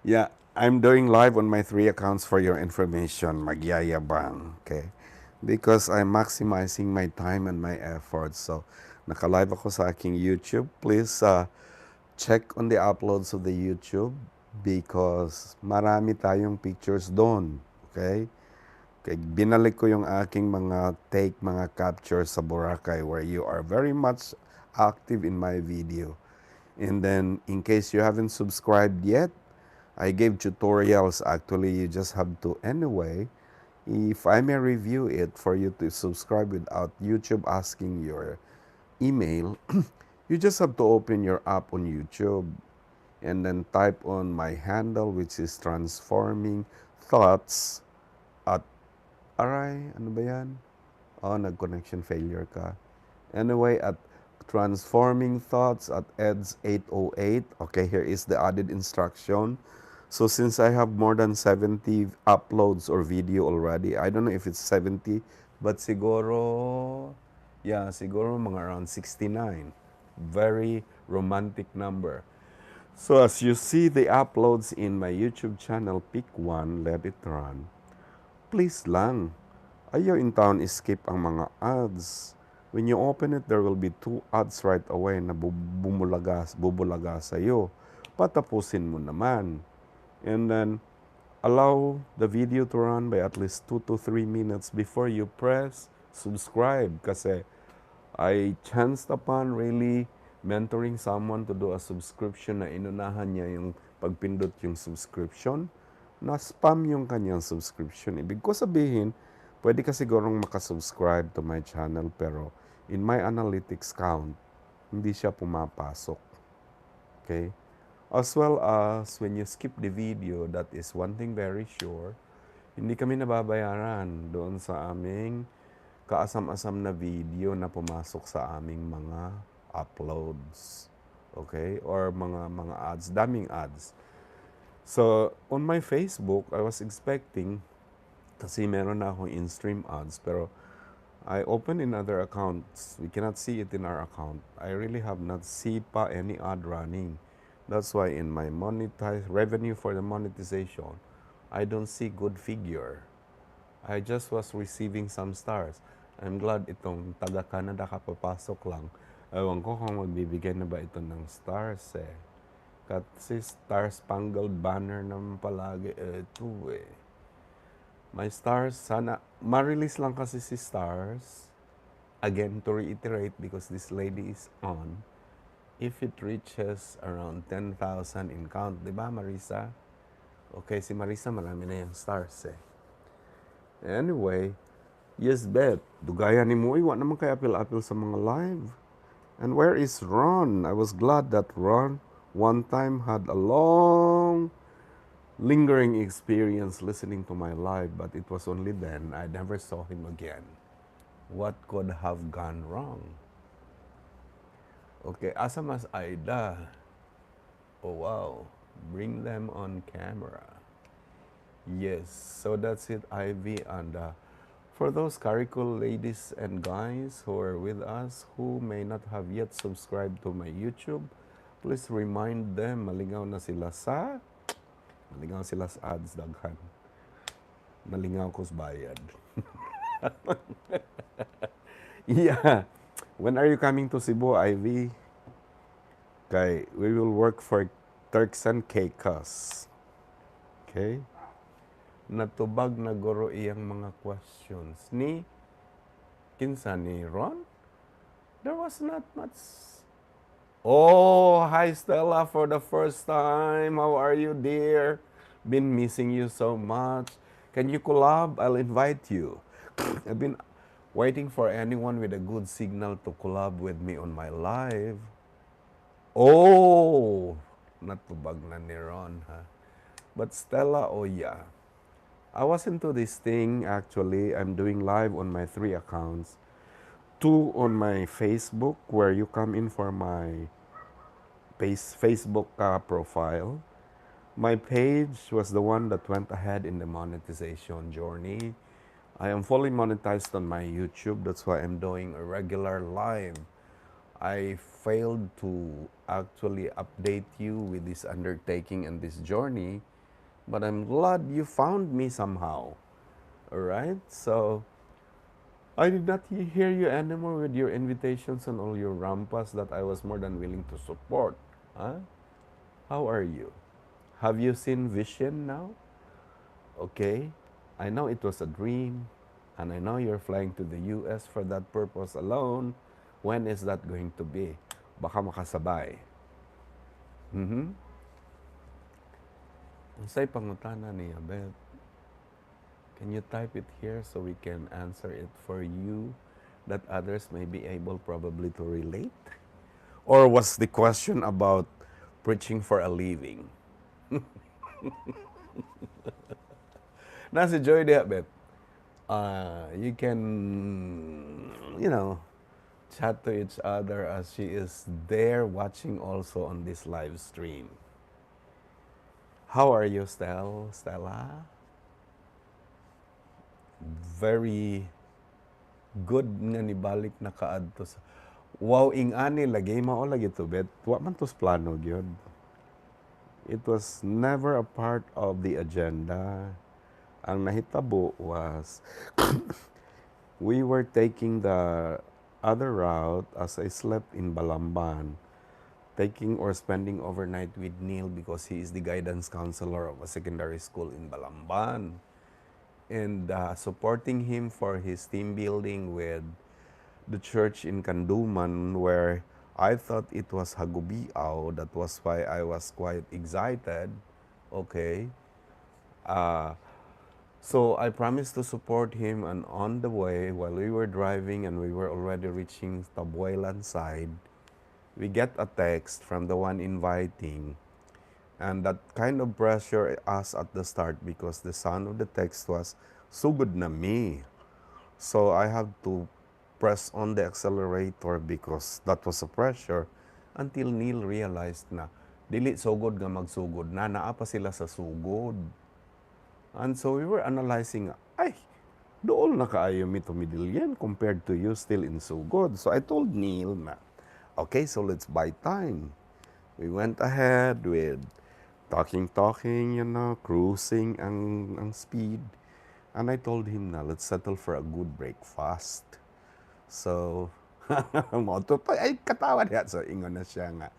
Yeah, I'm doing live on my 3 accounts for your information, magyayabang, okay? Because I'm maximizing my time and my efforts. So, naka-live ako sa aking YouTube. Please check on the uploads of the YouTube because marami tayong pictures doon, okay? Binalik ko yung aking mga mga captures sa Boracay where you are very much active in my video. And then, in case you haven't subscribed yet, I gave tutorials. Actually, you just have to, anyway, if I may review it for you to subscribe without YouTube asking your email, you just have to open your app on YouTube and then type on my handle, which is transforming thoughts at, aray, ano ba yan? Nag-connection failure ka. Anyway, at transforming thoughts at Edze808. Okay, here is the added instruction. So since I have more than 70 uploads or video already, I don't know if it's 70, but siguro mga around 69. Very romantic number. So as you see the uploads in my YouTube channel, pick one, let it run. Please lang, ayaw in town skip ang mga ads. When you open it, there will be 2 ads right away na bubulaga sa'yo. Patapusin mo naman. And then, allow the video to run by at least 2 to 3 minutes before you press subscribe. Kasi I chanced upon really mentoring someone to do a subscription na inunahan niya yung pagpindot yung subscription. Na-spam yung kanyang subscription. Ibig ko sabihin, pwede ka sigurong makasubscribe to my channel pero in my analytics count, hindi siya pumapasok. Okay? As well as when you skip the video, that is one thing very sure, hindi kami nababayaran doon sa aming kaasam-asam na video na pumasok sa aming mga uploads. Okay? Or mga ads, daming ads. So, on my Facebook, I was expecting kasi meron na akong in-stream ads, pero I opened in other accounts. We cannot see it in our account. I really have not seen pa any ad running. That's why in my revenue for the monetization, I don't see good figure. I just was receiving some stars. I'm glad itong taga-Canada kapapasok lang. Ewan ko kung magbibigay na ba ito ng stars eh. Kasi star-spangled banner naman palagi ito eh. My stars, sana, ma-release lang kasi si stars. Again, to reiterate, because this lady is on, if it reaches around 10,000 in count, di ba Marisa? Okay, si Marisa marami na yung stars eh. Anyway, yes, bet. Dugaya ni mo, iwa naman kay apil-apil sa mga live. And where is Ron? I was glad that Ron one time had a long lingering experience listening to my live, but it was only then I never saw him again. What could have gone wrong? Okay, asa mas Aida? Oh wow, bring them on camera. Yes, so that's it, Ivy. And for those Caricol ladies and guys who are with us who may not have yet subscribed to my YouTube, please remind them, malingaw sila sa ads daghan. Malingaw ko sa bayad. Yeah. When are you coming to Cebu, Ivy? Okay, we will work for Turks and Caicos. Okay? Natubag na guro iyang mga questions. Ni, kinsa ni Ron? There was not much. Oh, hi Stella for the first time. How are you, dear? Been missing you so much. Can you collab? I'll invite you. I've been waiting for anyone with a good signal to collab with me on my live. Oh, natubag na ni Ron, ha? But Stella, oh yeah. I was into this thing actually. I'm doing live on my 3 accounts. 2 on my Facebook where you come in for my Facebook profile. My page was the one that went ahead in the monetization journey. I am fully monetized on my YouTube. That's why I'm doing a regular live. I failed to actually update you with this undertaking and this journey, but I'm glad you found me somehow. All right? So, I did not hear you anymore with your invitations and all your rampas that I was more than willing to support. Huh? How are you? Have you seen vision now? Okay. I know it was a dream, and I know you're flying to the US for that purpose alone. When is that going to be? Baka makasabay. Mm-hmm. Unsay pangutana niya, Beth? Can you type it here so we can answer it for you that others may be able probably to relate? Or was the question about preaching for a living? Nasa Joy diha, Beth. You can, chat to each other as she is there watching also on this live stream. How are you, Stella? Very good nga nibalik na kaadto sa wow, ingani lagi mao lagi to, Bet. Wa man tos plano gyud. It was never a part of the agenda. Ang nahitabo was we were taking the other route as I slept in Balamban, taking or spending overnight with Neil because he is the guidance counselor of a secondary school in Balamban. And supporting him for his team building with the church in Kanduman, where I thought it was Hagubiao. That was why I was quite excited. Okay. So I promised to support him, and on the way, while we were driving and we were already reaching Tabuelan side, we get a text from the one inviting. And that kind of pressure us at the start because the sound of the text was, "Sugod na mi." So I have to press on the accelerator because that was a pressure until Neil realized na dili sugod nga magsugod na naa pa sila sa sugod. And so we were analyzing, ay, dool na kaayo mi tumidilyan compared to you still in sugod. So I told Neil na, okay, so let's buy time. We went ahead with talking, cruising ang speed. And I told him na, let's settle for a good breakfast. So, moto pa, ay katawa niya. So, ingon na siya nga,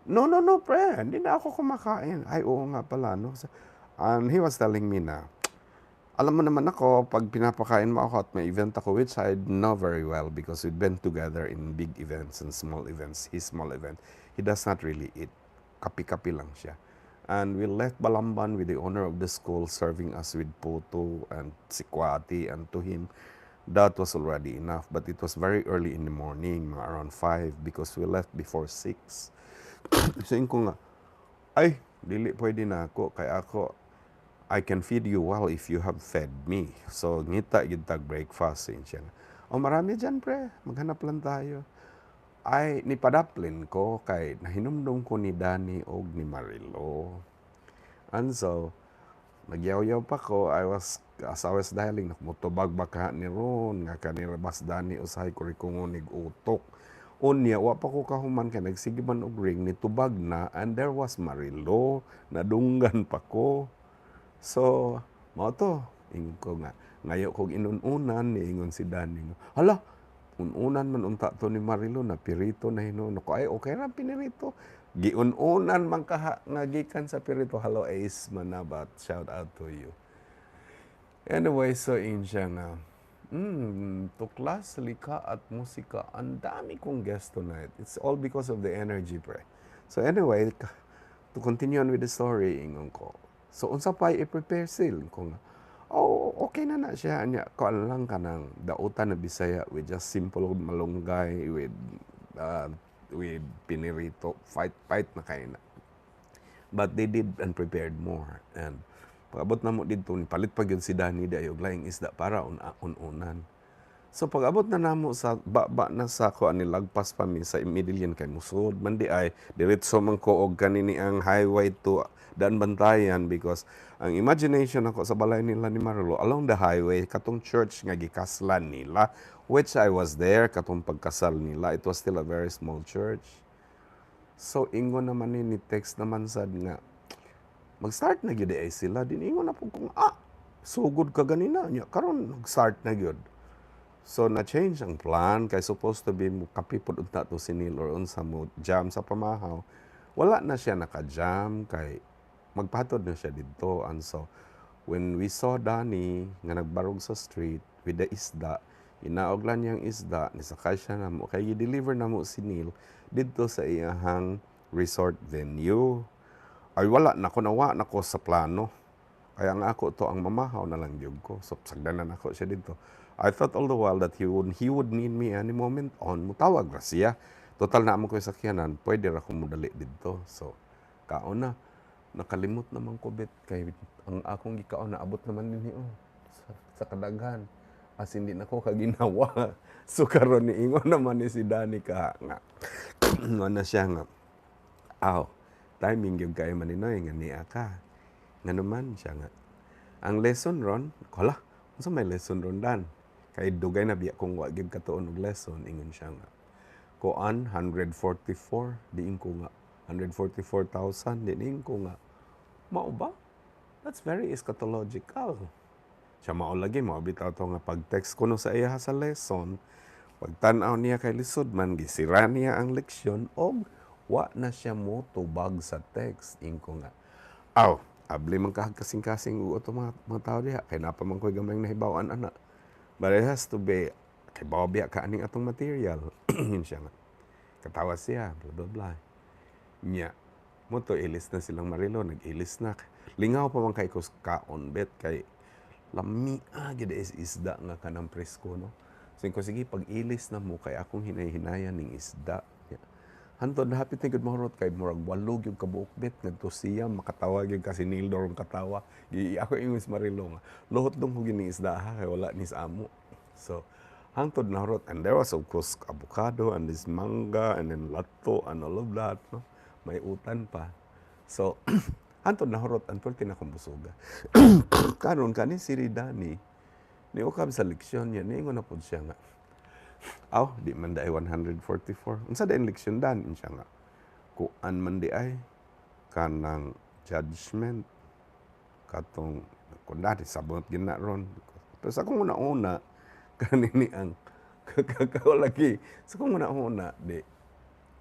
no, pre, hindi na ako kumakain. Ay, oo nga pala, no? And he was telling me na, alam mo naman ako, pag pinapakain mo ako at may event ako, which I know very well because we've been together in big events and small events, his small event, he does not really eat. Kapi-kapi lang siya. And we left Balamban with the owner of the school serving us with puto and sikwati, and to him, that was already enough. But it was very early in the morning, around 5, because we left before 6. So ko nga, ay, dili pwede na ako, kaya ako, I can feed you well if you have fed me. So, ngita, yun tag breakfast. O, marami dyan, pre. Maghanap lang tayo. ay nipadaplin ko kay nahinumdum ko ni Danny og ni Marilo. And so, nagyaw-yaw pa ko, as I was dialing, nakmutubag baka ni Ron, nga kanirabas Danny usahay ko rikungunig utok. Unya, wa pa ko kahuman kay nagsigiban og ring, nitubag na, and there was Marilo, nadunggan pa ko. So, mao to, ingon ko nga, ngayo kog inununan, niingon si Danny. Hala, ununan man unta to ni Marilo na pirito na hinuon ko. Ay, okay ra pinirito. Giununan man kaha nga gikan sa pirito. Hello Ace Manabat, shout out to you. Anyway, so in siya nga, tuklas, lika at musika. Ang dami kong guest tonight. It's all because of the energy, pre. So anyway, to continue on with the story, ingon ko. So unsa pa i-prepare sil ko nga. Oh, okay na siya. Anya, kuan lang ka ng dautan na Bisaya with just simple malunggay with pinirito. Fight na kayo na. But they did and prepared more. And pag-abot na mo dito, palit pag yun si Danny dayog laing isda para unan. So pag-abot na namo sa baba na sa kuan ni lagpas pa mi sa Midillion kay musod man di ay diretso man ko og kanini ang highway to Daan Bantayan because ang imagination ako sa balay nila ni Marilo along the highway katong church nga gikaslan nila, which I was there katong pagkasal nila. It was still a very small church. So ingon naman ni text naman sad nga mag-start na gyud ay sila din ingon na pud kung sugod ka ganina nya karon nag-start na gyud. So na-change ang plan kay supposed to be kapipod unta to si Neil or unsa mo jam sa pamahaw. Wala na siya naka-jam kay magpatod na siya dito. And so, when we saw Danny nga nagbarog sa street with the isda, inaoglan niyang isda, nisakay siya na mo, kaya i-deliver na mo si Neil dito sa iyahang resort venue. Ay wala, nawa na ko sa plano. Kaya nga ako to ang mamahaw na lang yun ko. So, sagdanan ako siya dito. I thought all the while that he would need me any moment on. Mutawag ra siya. Total na mo ko sa sakyanan, pwede ra ko mudali dito. So, kaon na. Nakalimot naman ko bet kay ang akong gikaon naabot naman din sa kadaghan as hindi na ko kaginawa. So karon ni ingon naman ni si Danny ka nga na siya nga timing gyud kay maninoy nga niya ka nga naman siya nga ang lesson ron kala unsa may lesson ron Dan kay dugay na biya kung wa gyud katuon og lesson ingon siya nga kuan 144 diin ko nga 144,000 din ko nga. Mao ba? That's very eschatological. Siya mao lagi, mao bitaw to nga pag-text ko no sa iya sa lesson, pagtan-aw niya kay lisod man, gisira niya ang leksyon, og wa na siya mo tubag sa text. Inko nga. Abli man kasing-kasing uto mga tao diha, kay napa man ko'y gamayng nahibawan ana. But it has to be, kay bawabya ka aning atong material. Yun siya nga. Katawa siya, blah blah blah. Nya, mo to ilis na silang Marilo, nag-ilis na. Lingaw pa man kay ko kaon bet kay lami gid is isda nga kanang presko no. So ko sige pag-ilis na mo kay akong hinay-hinayan ning isda. Hantod na hapit gud mahurot kay murag walog yung kabuok bet ngadto siya makatawa gyud kasi Neil dorong katawa. Ako ingos Marilo nga. Lohot dong ko gining isda kay wala ni sa amo. So hantod na hurot and there was of course avocado and this manga and then lato and all of that no. May utan pa. So, hantod na horot, unpulti na kong busuga. Karon kani si Danny, ni ukab sa leksyon niya, niingon na po siya nga. Di man da ay 144. Unsa da yung leksyon Dan? Siya nga. Kuan man di ay, kanang judgment, katong, kung dati, sabot gina ron. Pero sa kong una-una, kanini ang kakao lagi. Sa kong una-una,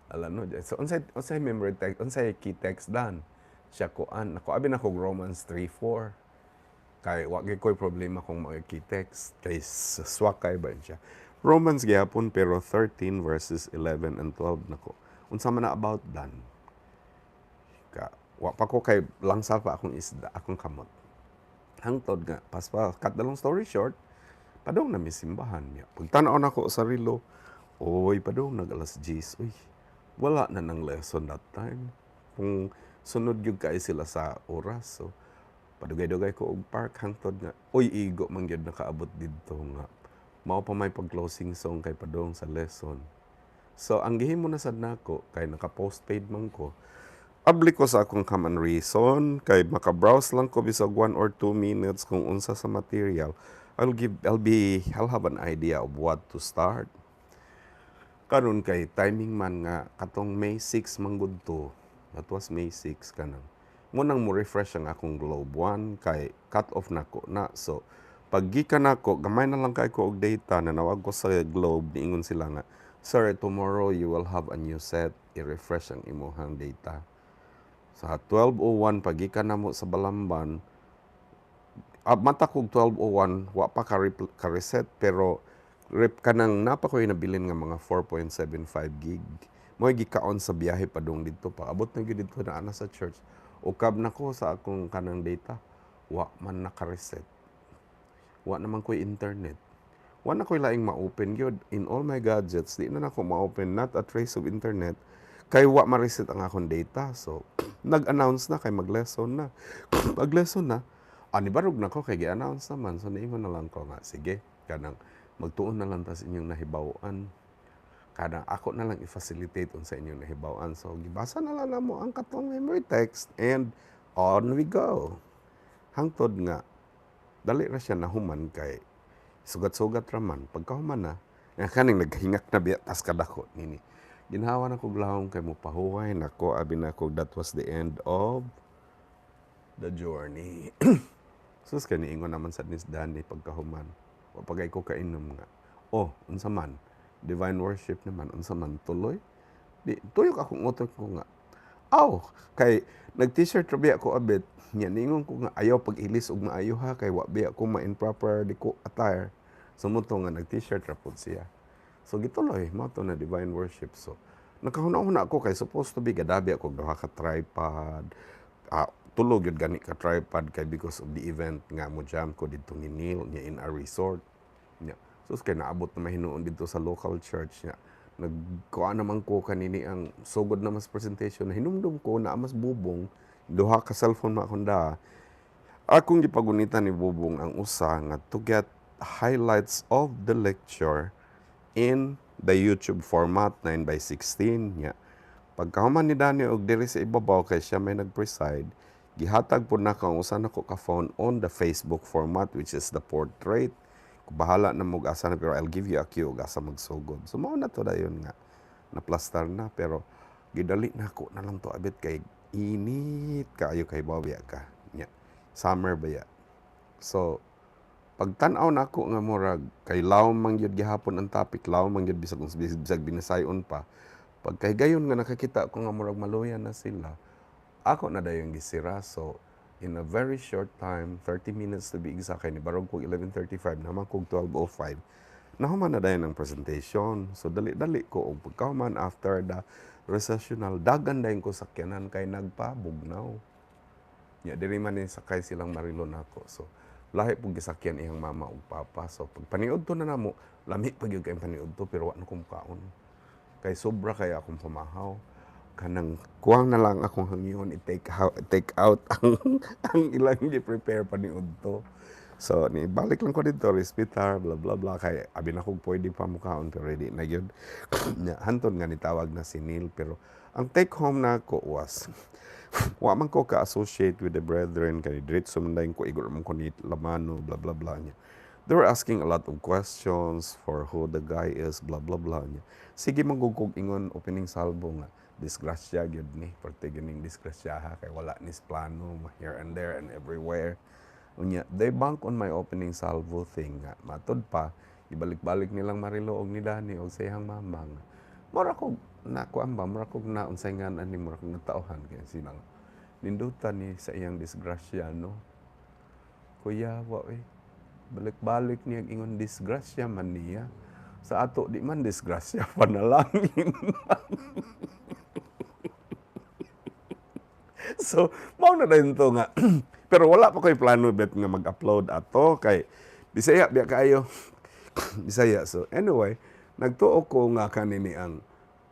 alam no, so unsay memory text, unsay key text Dan siya kuan ako abi na ko Romans 3:4 kay wa gyud koy problema kung mga key text kay swakay ba siya Romans gyapon pero 13 verses 11 and 12 nako unsa man na about Dan ka wa pa ko kay langsa pa akong isda akong kamot hangtod nga paspa cut the long story short padong na misimbahan niya pagtan-aw nako sa relo oy padong nag alas 10 uy wala na ng lesson that time. Kung sunod yung kay sila sa oras. So, padugay-dugay ko og park hangtod nga. Uy, igo man gyud nakaabot didto nga. Mao pa may pag-closing song kay padong sa lesson. So ang gihimo na sad nako kay naka-postpaid man ko. Abli ko sa akong common reason kay maka-browse lang ko bisag 1 or 2 minutes kung unsa sa material. I'll have an idea of what to start. Karon kay timing man nga katong May 6 manggod to. That was May 6 kanang. Munang mo refresh ang akong Globe 1 kay cut off nako na. So pag gikan nako gamay na lang kay ko og data na nawag ko sa Globe niingon sila nga, "Sir, tomorrow you will have a new set. I-refresh ang imuhang data." Sa 12:01 pag gikan namo sa Balamban, mata kog 12:01 wa pa ka-reset pero kanang napa ko nabilin nga mga 4.75 gig. Mo'y gikaon sa biyahe padung dito pa. Abot na gyud dito na ana sa church. Ukab na ko sa akong kanang data. Wa man naka-reset. Wa naman ko'y internet. Wa na ko'y laing ma-open gyud. In all my gadgets, di na nako ma-open. Not a trace of internet. Kay wa ma-reset ang akong data. So, nag-announce na kay mag-lesson na. Mag-lesson na. Barog na ko kay gi-announce naman. So, naingon na lang ko nga, sige, kanang magtuon na lang tas inyong nahibawan. Kanang ako na lang i-facilitate sa inyong nahibawan. So, gibasa na lang mo ang katong memory text and on we go. Hangtod nga, dali ra siya nahuman kay sugat-sugat raman. Pagkahuman na, kaning naghingak na biya tas kadako nini. Ginhawa na kog lahom kay mo pahuway nako abi na kog that was the end of the journey. Sus kani ingon naman sa Dani pagkahuman. O pagay ko kainom nga. Oh, unsa man? Divine worship naman unsa man tuloy? Di tuyok akong utok ko nga. Aw, kay nag-t-shirt ra biya ko abit. Nya ningon ko nga ayaw pag-ilis og maayo ha kay wa biya ko ma-improper di ko attire. Sumuto nga nag-t-shirt ra pud siya. So gituloy mo to na divine worship. So nakahuna-huna ako kay supposed to be gadabi ako duha ka tripod. Tulog yun gani ka tripod kay because of the event nga mo jam ko dito ni Neil niya in a resort niya. So kay naabot na mahinuon dito sa local church niya. Nagkuha naman ko kanini ang sugod na mas presentation na hinumdum ko na mas bubong duha ka cellphone makunda. Akong gipagunitan ni Bubong ang usa nga to get highlights of the lecture in the YouTube format 9:16 niya. Pagkahuman ni Dani og diri sa ibabaw kay siya may nag-preside, gihatag po na kang usa nako ka phone on the Facebook format which is the portrait. Bahala na mo asa na pero I'll give you a cue asa magsugod. So mao na to dayon nga naplastar na pero gidali na ko na lang to abit kay init kaayo kay bawya ka. Nya. Summer ba ya? So pagtan-aw na ako nga murag kay laom man gyud gihapon ang topic, laom man gyud bisag binasayon pa. Pagkay gayon nga nakakita ko nga murag maluyan na sila, ako na dayon gisira. So, in a very short time, 30 minutes to be exact, kay ni barog kog 11:35, naman kog 12:05, nahuman na dayon ang presentation. So, dali-dali ko, og pagkahuman after the recessional, dagan dayon ko sakyanan kay nagpabugnaw. Ya, diri man ni sakay silang marilon ako. So, lahi po gisakyan iyang mama ug papa. So, pag paniud to na namo, lami pag yung kayong paniud to, pero wala kong kaon. Kay sobra kaya akong pamahaw. Kanang kuwang na lang akong hangyon i-take out ang ilang i-prepare paniud to. So, ni balik lang ko dito, hospital, blah, blah, blah. Kaya, abi na kong pwede pa mukhaon, pero ready na yun. Hanton nga nitawag na si Neil. Pero, ang take home na ko was, wa man ko ka-associate with the brethren, kaya diretso man dahin ko, igor man ko ni Lamano, blah, blah, blah niya. They were asking a lot of questions for who the guy is, blah, blah, blah niya. Sige manggugog ingon, opening salvo nga, disgrasya, gyud ni, parte ganing disgrasya ha, kay wala nis plano, here and there and everywhere. Unya, they bank on my opening salvo thing nga. Matod pa, ibalik-balik nilang Marilo og ni Dani og sa iyang mama nga. Mura kog nakuan ba, mura kog naunsay nga ani mura kog natauhan kay sinang nindutan ni sa iyang disgrasya no. Kuya, wa balik-balik niya ingon disgrasya man niya. Sa ato di man disgrasya panalangin. So, mao na din to nga. Pero wala pa ko'y plano bet nga mag-upload ato kay Bisaya biya kayo. Bisaya. So anyway, nagtuo ko nga kanini ang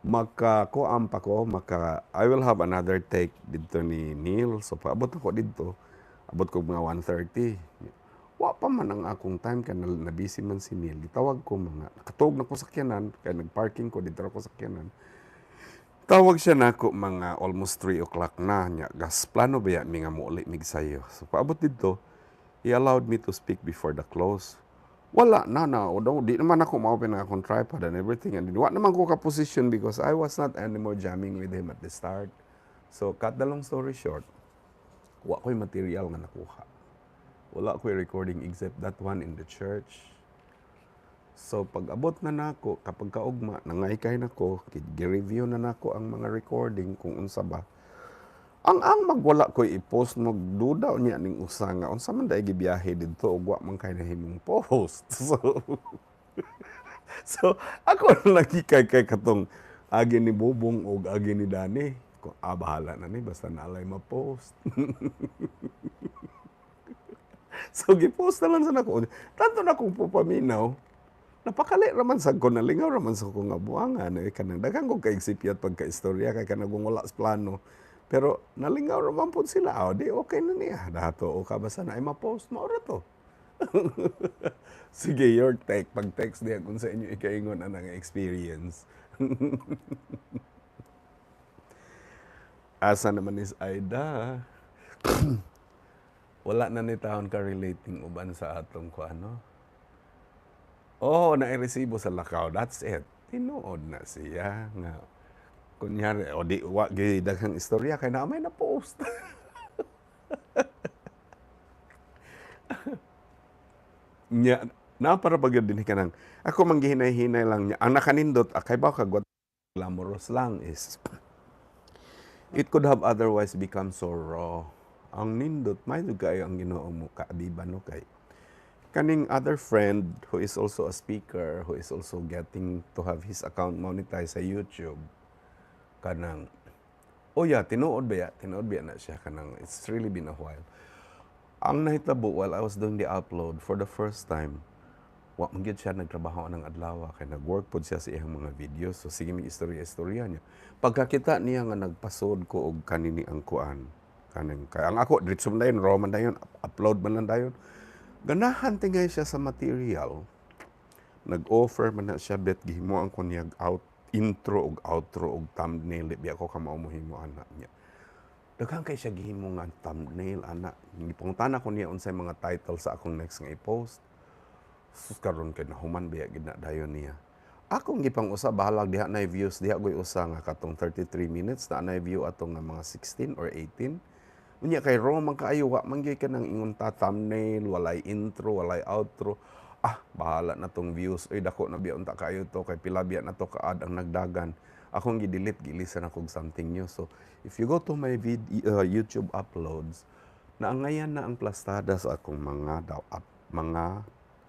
makakuam pa ko, I will have another take dito ni Neil. So paabot ako dito. Abot ko mga 1:30. Wa pa man ang akong time kay na busy man si Neil. Gitawag ko mga nakatog na ko sakyanan kay nagparking ko dito ko sakyanan. Tawag siya nako mga almost 3 o'clock na nya. Gas plano ba ya mi nga muuli mig sayo. So paabot dito, he allowed me to speak before the close. Wala na, although di naman ako ma-open ang akong tripod and everything. And wa naman ko ka-position because I was not anymore jamming with him at the start. So, cut the long story short, wa ko'y material nga nakuha. Wala ko'y recording except that one in the church. So, pag-abot na nako, kapag kaugma, nangaykay nako, gi-review na nako ang mga recording kung unsa ba. Ang magwala ko i-post magduda niya ning usa nga unsa man daay gibiyahe didto ug wa man kay nahimong post. So ako lagi kay katong agi ni Bubong ug agi ni Dani. Ko bahala na ni basta naalay ma-post. So gi-post na lang sa nako. Tanto na kong pupaminaw. Napakali raman sa ko nalingaw raman sa ko nga buangan kanang daghang ko kay sipyat pagka-istorya kay kanang wala sa plano. Pero nalingaw raman po sila. Oh, di okay na niya. Dato o ka basta na ay ma-post mo ra to. Sige, your take. Pag-text diya kung sa inyo ikaingon ang experience. Asa naman is Aida. Wala na ni taon ka relating uban sa atong ko ano. Oh, na-resibo sa lakaw. That's it. Tinuod na siya nga. Kunyari, o di, wa, daghang istorya, kaya na may na-post. Nya, na para pagod din ka nang, ako manggihinay-hinay lang niya. Ang nakanindot, kay ba kagwat, glamorous lang is, it could have otherwise become so raw. Ang nindot, may kayo ang ginoo mo, kaabiban no kay. Kaning other friend who is also a speaker, who is also getting to have his account monetized sa YouTube, kanang, oh yeah, tinuod ba na siya kanang, it's really been a while. Ang nahitabo while I was doing the upload for the first time, wa man gyud siya nagtrabaho ng adlaw kay nag-work pod siya sa iyang mga videos. So sige mi istorya niya. Pagkakita niya nga nagpasod ko og kanini ang kuan, kanang kay ang ako diretso man dayon, raw man dayon, upload man lang dayon. Ganahan tingay siya sa material. Nag-offer man na siya bet gihimo ang kunyag out intro ug outro ug thumbnail di ako ka mao mohimo ana niya. Daghang kay siya gihimo nga thumbnail ana. Gipungtana ko niya unsay mga title sa akong next nga i-post. Sus karon kay nahuman biya gid na dayon niya. Akong gipang usa bahalag diha na views diha goy usa nga katong 33 minutes na na view atong nga mga 16 or 18. Unya kay raw man kaayo wa man gyud kanang ingon ta thumbnail, walay intro, walay outro. Bahala na tong views. Oy, dako na biya unta kayo to. Kay pila biya na to kaad ang nagdagan. Akong gidelete, gilisan akong something new. So, if you go to my YouTube uploads, naangayan na ang plastada sa akong mga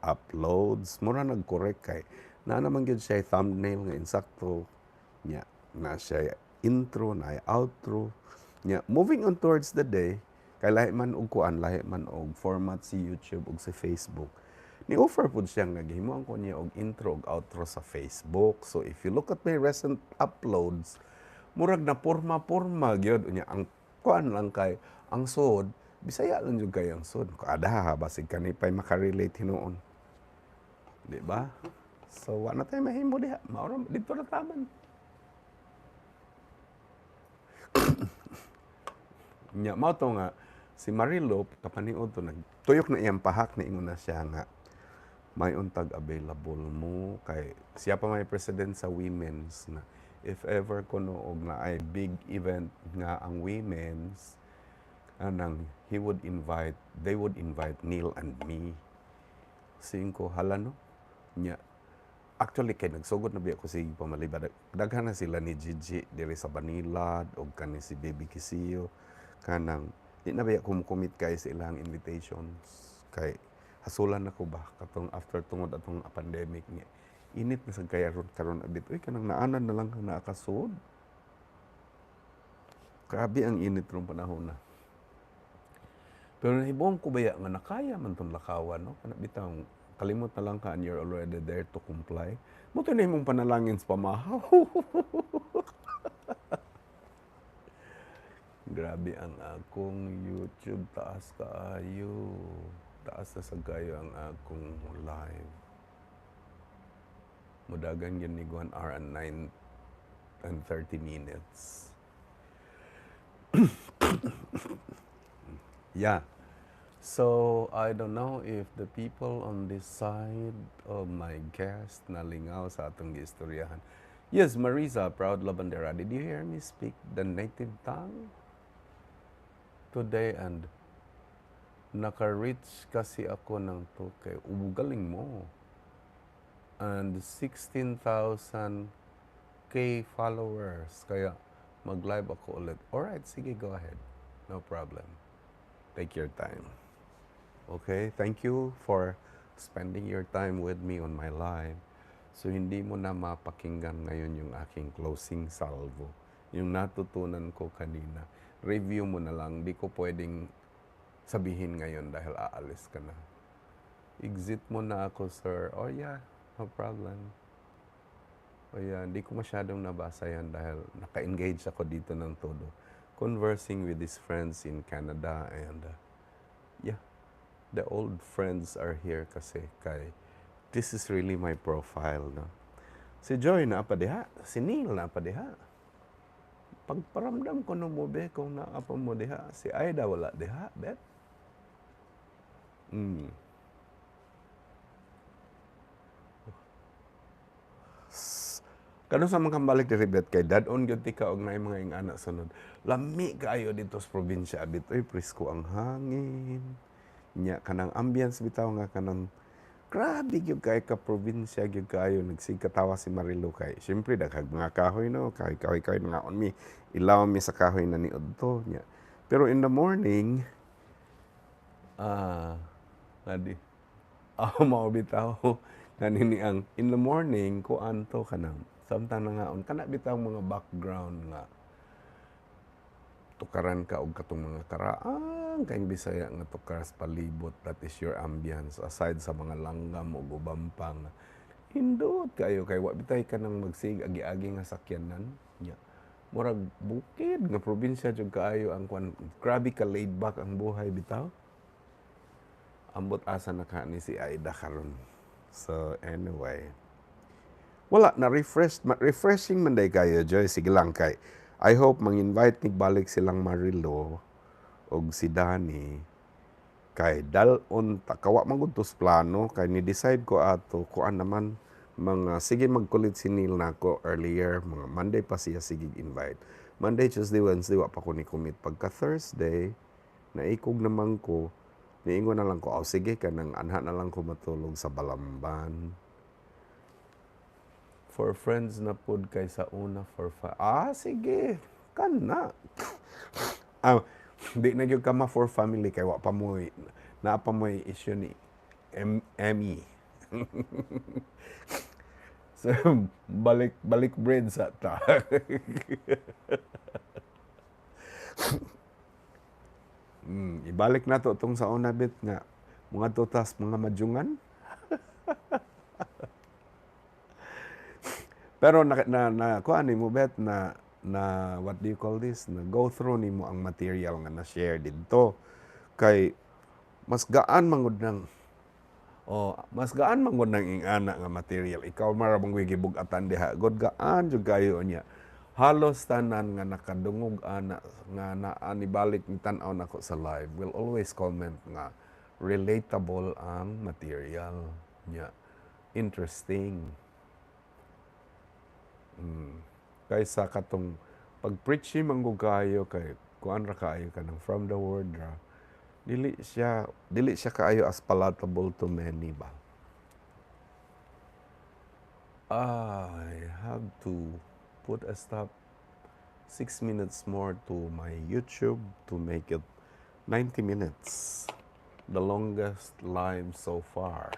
uploads. Mura nag-correct kay. Na naman yun siya thumbnail nga insakto. Nya, na siya intro, na outro. Nya, moving on towards the day, kay lahi man og kuan, lahi man og format si YouTube ug si Facebook. Ni-offer po siya nga gihimuan ko niya og intro ug outro sa Facebook. So if you look at my recent uploads, murag na porma gyud unya ang kuan lang kay ang sod, Bisaya lang jud kay ang sod. Kada basig kanipay makarelate hinuon. Di ba? So wa na tay mahimo diha. Mao dito na taman. Nya mao to nga si Marilo kapaniud to nagtuyok na iyang pahak na ingon na siya nga may untag available mo kay siya pa may president sa women's na if ever kuno og na ay big event nga ang women's anang they would invite Neil and me. Singko hala no nya actually kay nagsugod na biya ko si pamalibad daghan na sila ni Gigi diri sa Manila og kani si Baby Kisiyo kanang di na biya kumkumit kay sa ilang invitations kay hasulan ako ba katong after tungod atong pandemic niya init na sad kaya karon abit oy kanang naanan na lang naakasud grabe ang init rong panahon na pero nahibong ko baya nga nakaya man tong lakawan no kana bitang kalimot na lang ka and you're already there to comply mo to nahimong panalangin sa pamahaw. Grabe ang akong YouTube taas kaayo. taas na sa gayo ang akong live. Mudagan yun ni 1 hour and 9 and 30 minutes. Yeah. So, I don't know if the people on this side of my guest nalingaw sa atong giistoryahan. Yes, Marisa, proud Labandera, did you hear me speak the native tongue today? And naka-reach kasi ako ng 2K. Galing mo. And 16,000K followers. Kaya mag-live ako ulit. Alright, sige, go ahead. No problem. Take your time. Okay, thank you for spending your time with me on my live. So, hindi mo na mapakinggan ngayon yung aking closing salvo. Yung natutunan ko kanina. Review mo na lang. Di ko pwedeng sabihin ngayon dahil aalis ka na. Exit mo na ako, sir. Oh yeah, no problem. Oh yeah, di ko masyadong nabasa yan dahil naka-engage ako dito ng todo. Conversing with his friends in Canada and yeah, the old friends are here kasi kay this is really my profile, no? Si Joy na pa diha, si Neil na pa diha. Pagparamdam ko no mo be kung naapa mo diha, si Aida wala diha, bet. Kano sa mga kambalik diri bet kay dad-on gyud ti ka og naay mga ingana sunod. Lami kaayo dito sa probinsya abit oy presko ang hangin. Nya kanang ambience bitaw nga kanang grabe gyud kay ka probinsya gyud kaayo nagsigkatawa si Marilu kay. Syempre daghag mga kahoy no, kahoy nga on mi. Ilaw mi sa kahoy na niudto nya. Pero in the morning ngadi mao bitaw kanini ang in the morning ko anto kanang samtang na nga on kana bitaw mga background nga tukaran ka og katong mga karaang kay Bisaya nga tukar sa palibot, that is your ambience aside sa mga langgam o gubampang hindot kayo kay wa bitay ka nang magsig agi-agi nga sakyanan nya murag bukid nga probinsya jud kaayo ang kwan grabe ka laid back ang buhay bitaw ambot asa na ka ni si Aida karon. So anyway, wala na refreshing man day kayo Joy, sige lang kay I hope mang-invite ni balik silang Marilo og si Dani kay dalon takawa mangutos plano kay ni decide ko ato kuan naman mga sige magkulit si Neil nako earlier mga Monday pa siya sige invite. Monday, Tuesday, Wednesday wa pa ko ni commit pagka Thursday naikog naman ko niingon na lang ko sige kanang anha na lang ko matulog sa Balamban. For friends na pod kay sa una for sige kana di na gyud ka ma for family kay wa pa mo na pa mo issue ni Emmy. So balik bread sa ta. Ibalik na to tong sa una bit nga mga tutas mga madyungan. Pero na kuan nimo bet na what do you call this na go through nimo ang material nga na share didto kay mas gaan mangud nang ingana nga material ikaw marabang gibug-atan diha god gaan jud kayo niya halos tanan nga nakadungog ana nga naa ni balik ni tan-aw nako sa live will always comment nga relatable ang material niya interesting. Kaysa katong pag-preachy manggugayo kay kuan ra kaayo kanang from the word ra dili siya kaayo as palatable to many ba. I have to put a stop 6 minutes more to my YouTube to make it 90 minutes, the longest live so far.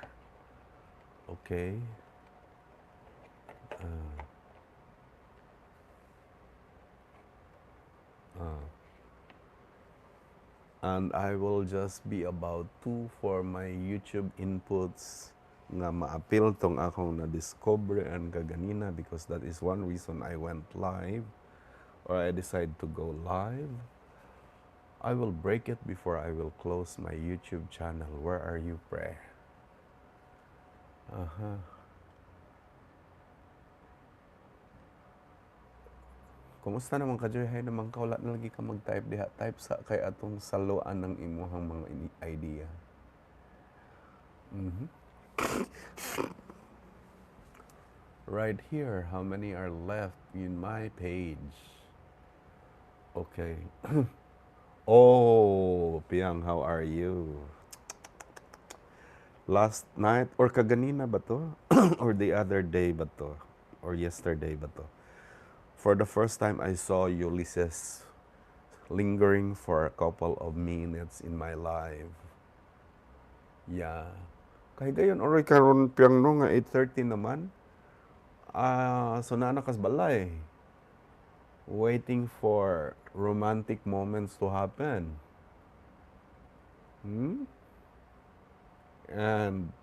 Okay. And I will just be about 2 for my YouTube inputs nga ma-appeal tong akong na-discover and kaganina because that is one reason I went live or I decided to go live. I will break it before I will close my YouTube channel. Where are you, pre? Uh-huh. Kumusta naman ka, Joy? Hay naman ka, wala na lagi ka mag-type diha. Type sa kay atong saluan ng imuhang mga idea. Mhm. Right here, how many are left in my page? Okay. Oh, Piang, how are you? Last night, or kaganina ba to? Or the other day ba to? Or yesterday ba to? For the first time, I saw Ulysses lingering for a couple of minutes in my life. Yeah. Kaya gayon, oray karon Piang no nga 8:30 naman. So nanakas balay. Waiting for romantic moments to happen. Hmm? And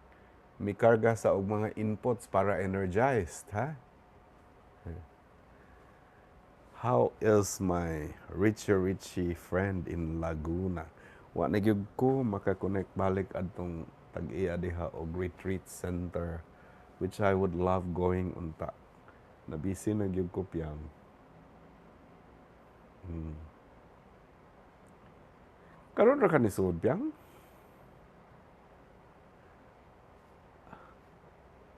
may karga sa og mga inputs para energized, ha? How is my Richie friend in Laguna? Wa na gyud ko makakonect balik adtong tag-iya diha og retreat center which I would love going unta. Nabisi na gyud ko Piang. Hmm. Karon ra ka ni sud Piang?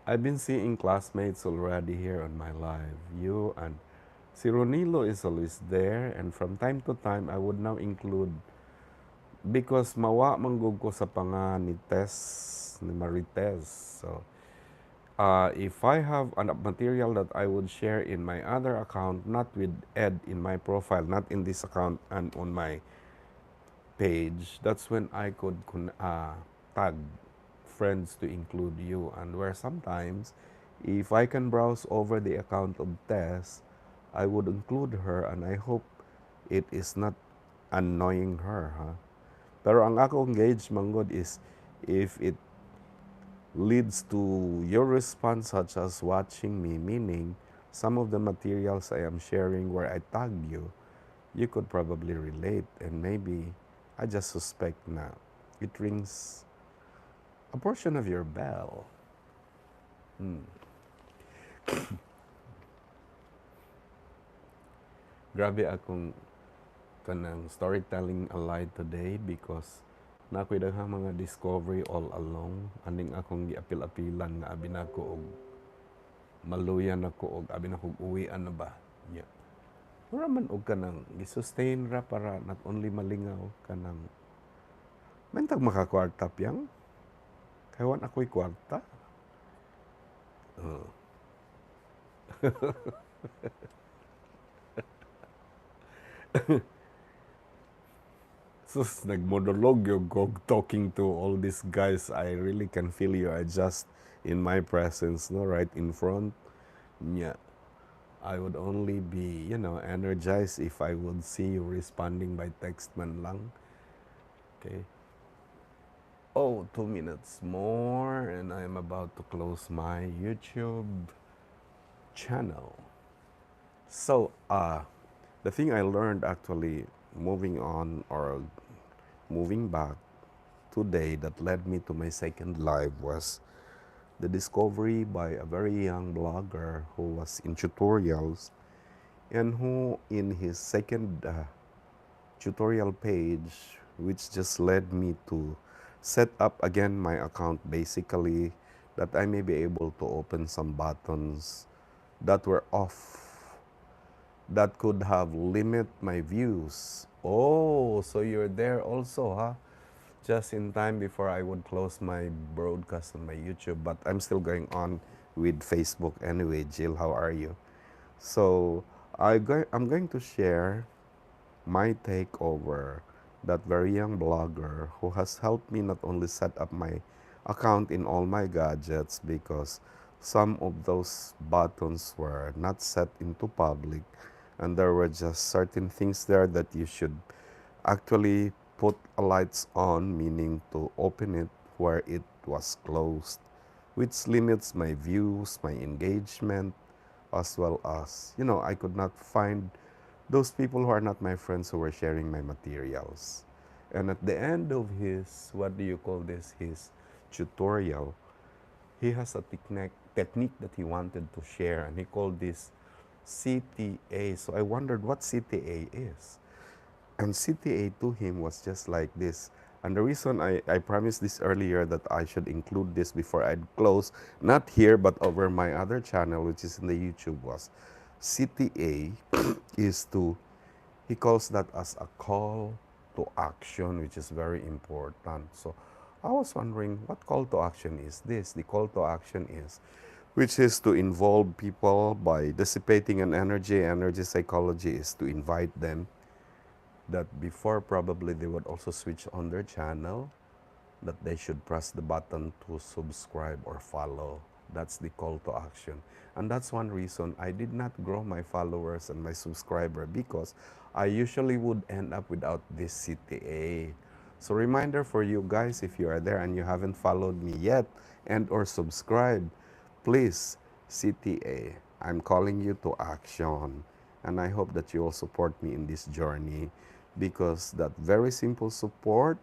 I've been seeing classmates already here on my live. You and si Ronilo is always there, and from time to time I would now include because mawa manggug ko sa panga ni Tess, ni Marites. So, if I have a material that I would share in my other account, not with Ed in my profile, not in this account and on my page, that's when I could tag friends to include you. And where sometimes, if I can browse over the account of Tess, I would include her, and I hope it is not annoying her, huh? Pero ang ako engaged manggod is if it leads to your response such as watching me, meaning some of the materials I am sharing where I tag you, you could probably relate, and maybe I just suspect na it rings a portion of your bell. Grabe akong kanang storytelling allied today because nakoy daghang mga discovery all along. Aning akong giapil-apilan nga abi nako og maluyan ako og abi nako uwian na ba. Yeah. Wala man og kanang gi-sustain ra para not only malingaw kanang mentag makakwarta Piang. Kaywan ako'y kwarta. Uh. Sus, nagmonolog yung kog talking to all these guys. I really can feel you are just in my presence, no, right in front. Yeah. I would only be, energized if I would see you responding by text man lang. Okay. Oh, 2 minutes more and I'm about to close my YouTube channel. So, the thing I learned actually moving on or moving back today that led me to my second live was the discovery by a very young blogger who was in tutorials and who in his second tutorial page, which just led me to set up again my account basically that I may be able to open some buttons that were off that could have limit my views. Oh, so you're there also, huh? Just in time before I would close my broadcast on my YouTube, but I'm still going on with Facebook anyway. Jill, how are you? So I'm going to share my take over that very young blogger who has helped me not only set up my account in all my gadgets because some of those buttons were not set into public and there were just certain things there that you should actually put lights on, meaning to open it where it was closed, which limits my views, my engagement, as well as, I could not find those people who are not my friends who were sharing my materials. And at the end of his, what do you call this, his tutorial, he has a technique that he wanted to share, and he called this CTA. So I wondered what CTA is. And CTA to him was just like this. And the reason I promised this earlier that I should include this before I'd close, not here but over my other channel, which is in the YouTube, was CTA is to, he calls that as a call to action, which is very important. So I was wondering, what call to action is this? The call to action is, which is to involve people by dissipating an energy. Energy psychology is to invite them that before probably they would also switch on their channel, that they should press the button to subscribe or follow. That's the call to action. And that's one reason I did not grow my followers and my subscriber, because I usually would end up without this CTA. So reminder for you guys, if you are there and you haven't followed me yet and or subscribed, please, CTA, I'm calling you to action. And I hope that you will support me in this journey, because that very simple support,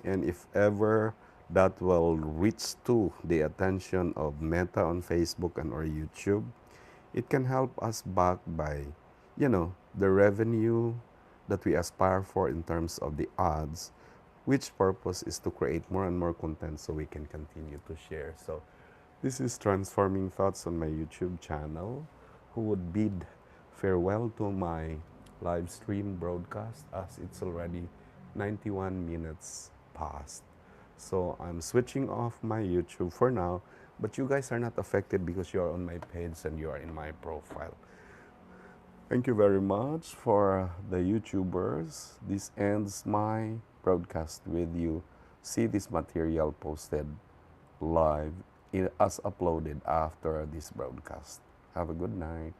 and if ever that will reach to the attention of Meta on Facebook and or YouTube, it can help us back by, the revenue that we aspire for in terms of the ads, which purpose is to create more and more content so we can continue to share. So this is Transforming Thoughts on my YouTube channel, who would bid farewell to my live stream broadcast, as it's already 91 minutes past. So I'm switching off my YouTube for now, but you guys are not affected because you are on my page and you are in my profile. Thank you very much for the YouTubers. This ends my broadcast with you. See this material posted live as uploaded after this broadcast. Have a good night.